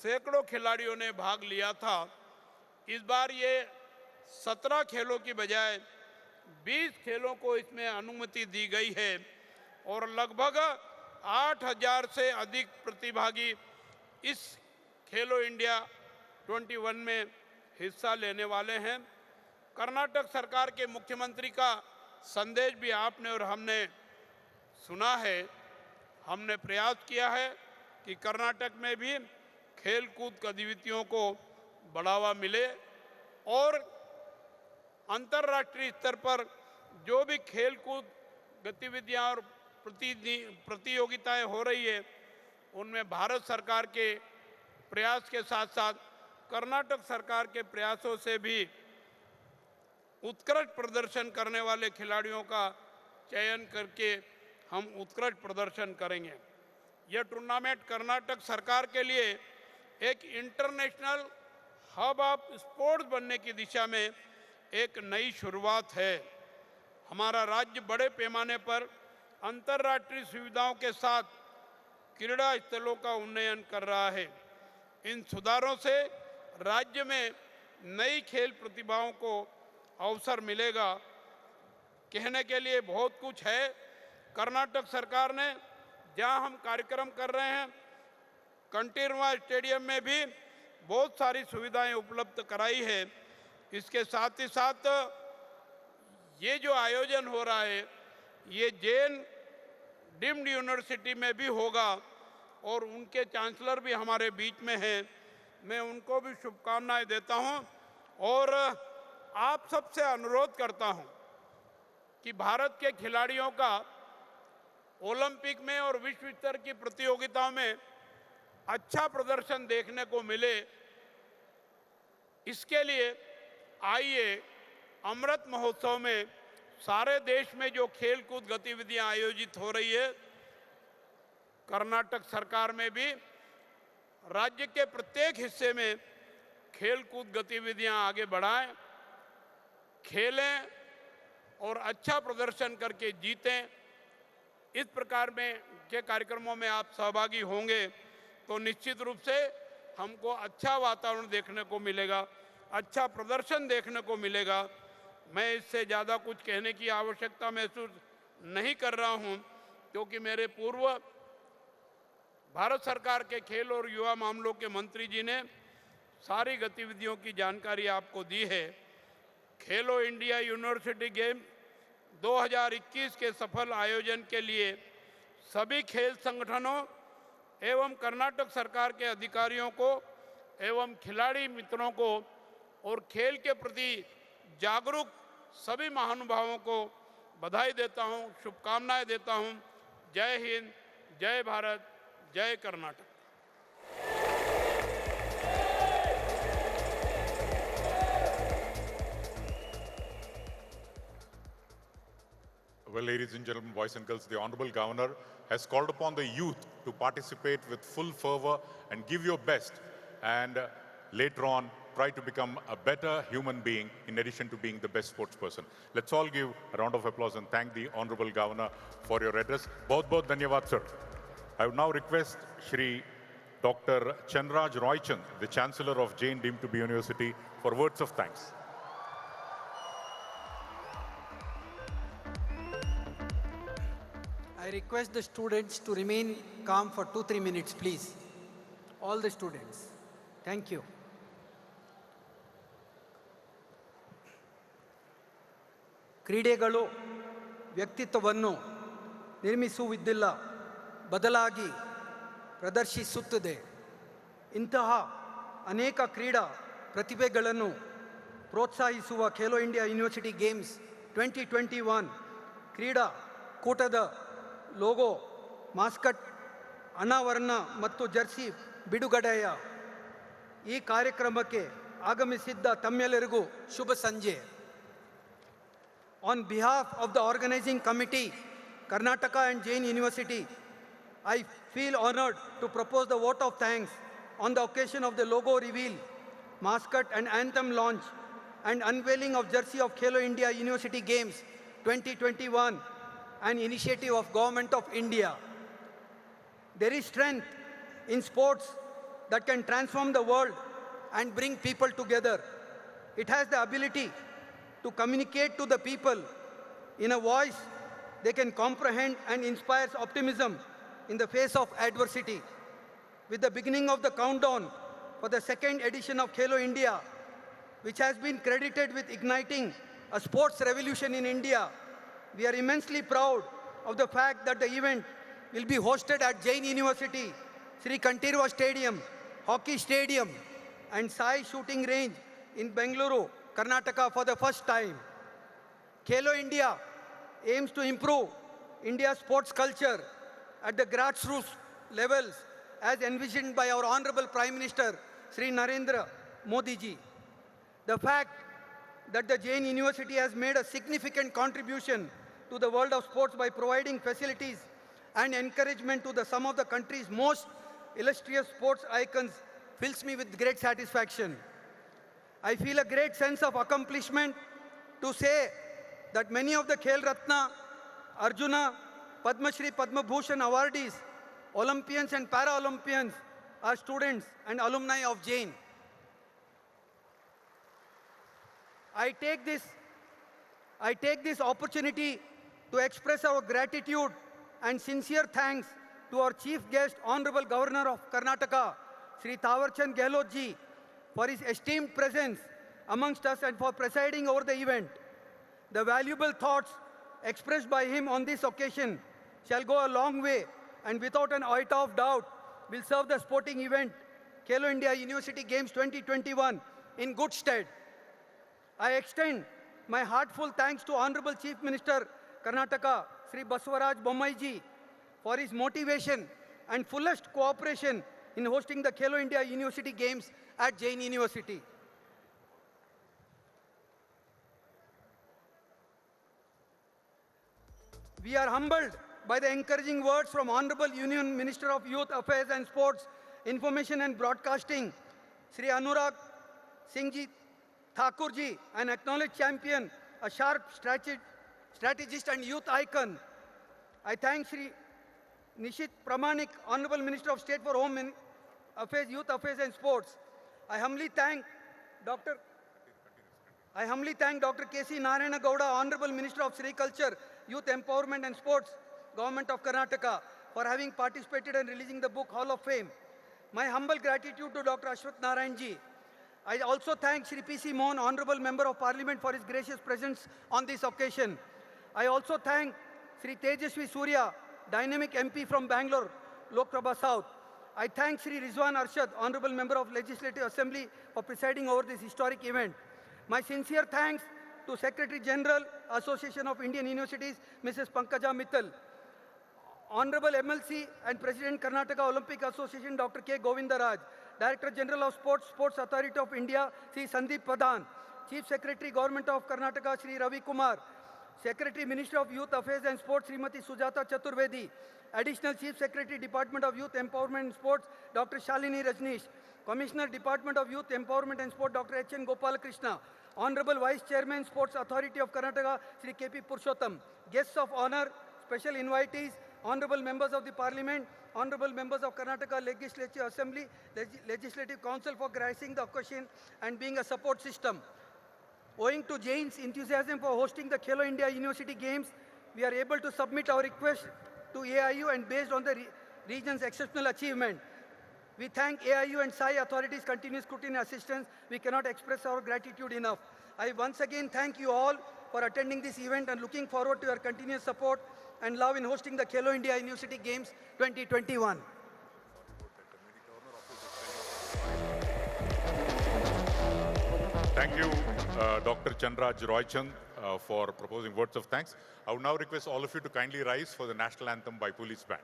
सैकड़ों खिलाड़ियों ने भाग लिया था। इस बार ये 17 खेलों की बजाय 20 खेलों को इसमें अनुमति दी गई है और लगभग 8000 से अधिक प्रतिभागी इस खेलो इंडिया 21 में हिस्सा लेने वाले हैं। कर्नाटक सरकार के मुख्यमंत्री का संदेश भी आपने और हमने सुना है। हमने प्रयास किया है कि कर्नाटक में भी खेल कूद गतिविधियों को बढ़ावा मिले और अंतर्राष्ट्रीय स्तर पर जो भी खेल कूद गतिविधियां और प्रतियोगिताएं हो रही है उनमें भारत सरकार के प्रयास के साथ साथ कर्नाटक सरकार के प्रयासों से भी उत्कृष्ट प्रदर्शन करने वाले खिलाड़ियों का चयन करके हम उत्कृष्ट प्रदर्शन करेंगे। यह टूर्नामेंट कर्नाटक सरकार के लिए एक इंटरनेशनल हब ऑफ स्पोर्ट्स बनने की दिशा में एक नई शुरुआत है। हमारा राज्य बड़े पैमाने पर अंतर्राष्ट्रीय सुविधाओं के साथ क्रीड़ा स्थलों का उन्नयन कर रहा है। इन सुधारों से राज्य में नई खेल प्रतिभाओं को अवसर मिलेगा। कहने के लिए बहुत कुछ है। कर्नाटक सरकार ने जहां हम कार्यक्रम कर रहे हैं कंटीरवा स्टेडियम में भी बहुत सारी सुविधाएं उपलब्ध कराई है। इसके साथ ही साथ ये जो आयोजन हो रहा है ये जैन डीम्ड यूनिवर्सिटी में भी होगा और उनके चांसलर भी हमारे बीच में हैं। मैं उनको भी शुभकामनाएं देता हूं और आप सबसे अनुरोध करता हूं कि भारत के खिलाड़ियों का ओलंपिक में और विश्व स्तर की प्रतियोगिताओं में अच्छा प्रदर्शन देखने को मिले। इसके लिए आइए अमृत महोत्सव में सारे देश में जो खेल कूद गतिविधियां आयोजित हो रही है कर्नाटक सरकार में भी राज्य के प्रत्येक हिस्से में खेल कूद गतिविधियां आगे बढ़ाएं, खेलें और अच्छा प्रदर्शन करके जीतें। इस प्रकार में के कार्यक्रमों में आप सहभागी होंगे तो निश्चित रूप से हमको अच्छा वातावरण देखने को मिलेगा, अच्छा प्रदर्शन देखने को मिलेगा। मैं इससे ज़्यादा कुछ कहने की आवश्यकता महसूस नहीं कर रहा हूं क्योंकि मेरे पूर्व भारत सरकार के खेल और युवा मामलों के मंत्री जी ने सारी गतिविधियों की जानकारी आपको दी है। खेलो इंडिया यूनिवर्सिटी गेम 2021 के सफल आयोजन के लिए सभी खेल संगठनों एवं कर्नाटक सरकार के अधिकारियों को एवं खिलाड़ी मित्रों को और खेल के प्रति जागरूक सभी महानुभावों को बधाई देता हूं, शुभकामनाएं देता हूं। जय हिंद, जय भारत, जय Karnataka. Well, ladies and gentlemen, boys and girls, the Honorable Governor has called upon the youth to participate with full fervor and give your best, and later on try to become a better human being in addition to being the best sports person. Let's all give a round of applause and thank the Honorable Governor for your address. Bahut dhanyavad, sir. I would now request Shri Dr. Chanraj Roychand, the Chancellor of Jain Deemed to be University, for words of thanks. I request the students to remain calm for 2-3 minutes, please. All the students. Thank you. ಕ್ರೀಡೆಗಳು ವ್ಯಕ್ತಿತ್ವವನ್ನು ನಿರ್ಮಿಸುವುದಿಲ್ಲ, ಬದಲಾಗಿ ಪ್ರದರ್ಶಿಸುತ್ತದೆ. ಇಂತಹ ಅನೇಕ ಕ್ರೀಡಾ ಪ್ರತಿಭೆಗಳನ್ನು ಪ್ರೋತ್ಸಾಹಿಸುವ Khelo India university games 2021 ಕ್ರೀಡಾ ಕೂಟದ ಲೋಗೋ, ಮಾಸ್ಕಟ್ ಅನಾವರಣ ಮತ್ತು ಜರ್ಸಿ ಬಿಡುಗಡೆಯ ಈ ಕಾರ್ಯಕ್ರಮಕ್ಕೆ ಆಗಮಿಸಿದ್ದ ತಮ್ಮೆಲ್ಲರಿಗೂ ಶುಭ ಸಂಜೆ. On behalf of the organizing committee, Karnataka and Jain University, I feel honored to propose the vote of thanks on the occasion of the logo reveal, mascot and anthem launch and unveiling of jersey of Khelo India University Games 2021, an initiative of Government of India. There is strength in sports that can transform the world and bring people together. It has the ability to communicate to the people in a voice they can comprehend and inspires optimism in the face of adversity. With the beginning of the countdown for the second edition of Khelo India, which has been credited with igniting a sports revolution in India, we are immensely proud of the fact that the event will be hosted at Jain University, Sri Kantirva Stadium, Hockey Stadium and Sai Shooting Range in Bengaluru, Karnataka for the first time. Khelo India aims to improve India's sports culture at the grassroots levels as envisioned by our Honorable Prime Minister, Sri Narendra Modi ji. The fact that the Jain University has made a significant contribution to the world of sports by providing facilities and encouragement to some of the country's most illustrious sports icons fills me with great satisfaction. I feel a great sense of accomplishment to say that many of the Khel Ratna, Arjuna, Padma Shri, Padma Bhushan awardees, Olympians and Paralympians are students and alumni of Jain. I take this opportunity to express our gratitude and sincere thanks to our chief guest, Honorable Governor of Karnataka, Sri Thawarchand Gehlot ji, for his esteemed presence amongst us and for presiding over the event. The valuable thoughts expressed by him on this occasion shall go a long way and without an iota of doubt will serve the sporting event, Khelo India University Games 2021, in good stead. I extend my heartfelt thanks to Honorable Chief Minister, Karnataka, Sri Basavaraj Bommai ji, for his motivation and fullest cooperation in hosting the Khelo India University Games at Jain University. We are humbled by the encouraging words from Honorable Union Minister of Youth Affairs and Sports, Information and Broadcasting, Sri Anurag Singh ji Thakur ji, an acknowledged champion, a sharp strategist and youth icon. I thank Sri Nishit Pramanik, Honorable Minister of State for Home Affairs, Youth Affairs and Sports. I humbly thank Dr. K.C. Narayana Gowda, Honorable Minister of Sericulture, Youth Empowerment and Sports, Government of Karnataka, for having participated in releasing the book Hall of Fame. My humble gratitude to Dr. Ashwath Narayan ji, I also thank Shri P.C. Mohan, Honorable Member of Parliament, for his gracious presence on this occasion. I also thank Shri Tejaswi Surya, dynamic MP from Bangalore, Lok Sabha South. I thank Shri Rizwan Arshad, Honorable Member of Legislative Assembly, for presiding over this historic event. My sincere thanks to Secretary General, Association of Indian Universities, Mrs. Pankaja Mittal. Honorable MLC and President Karnataka Olympic Association, Dr. K. Govindaraj. Director General of Sports, Sports Authority of India, Sri Sandeep Pradhan. Chief Secretary, Government of Karnataka, Sri Ravi Kumar. Secretary, Minister of Youth Affairs and Sports, Srimati Sujata Chaturvedi. Additional Chief Secretary, Department of Youth Empowerment and Sports, Dr. Shalini Rajneesh. Commissioner, Department of Youth Empowerment and Sport, Dr. H.N. Gopalakrishna. Honorable Vice Chairman, Sports Authority of Karnataka, Sri K.P. Purushottam. Guests of honor, special invitees, Honorable Members of the Parliament, Honorable Members of Karnataka Legislative Assembly, Legislative Council for gracing the occasion and being a support system. Owing to Jain's enthusiasm for hosting the Khelo India University Games, we are able to submit our request to AIU, and based on the region's exceptional achievement, we thank AIU and SAI authorities' continuous scrutiny and assistance. We cannot express our gratitude enough. I once again thank you all for attending this event and looking forward to your continuous support and love in hosting the Khelo India University Games 2021. Thank you, Dr. Chandraj Roychand, for proposing words of thanks. I would now request all of you to kindly rise for the national anthem by police band.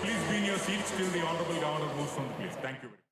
Please be in your seats till the Honorable Governor moves from the place. Thank you very much.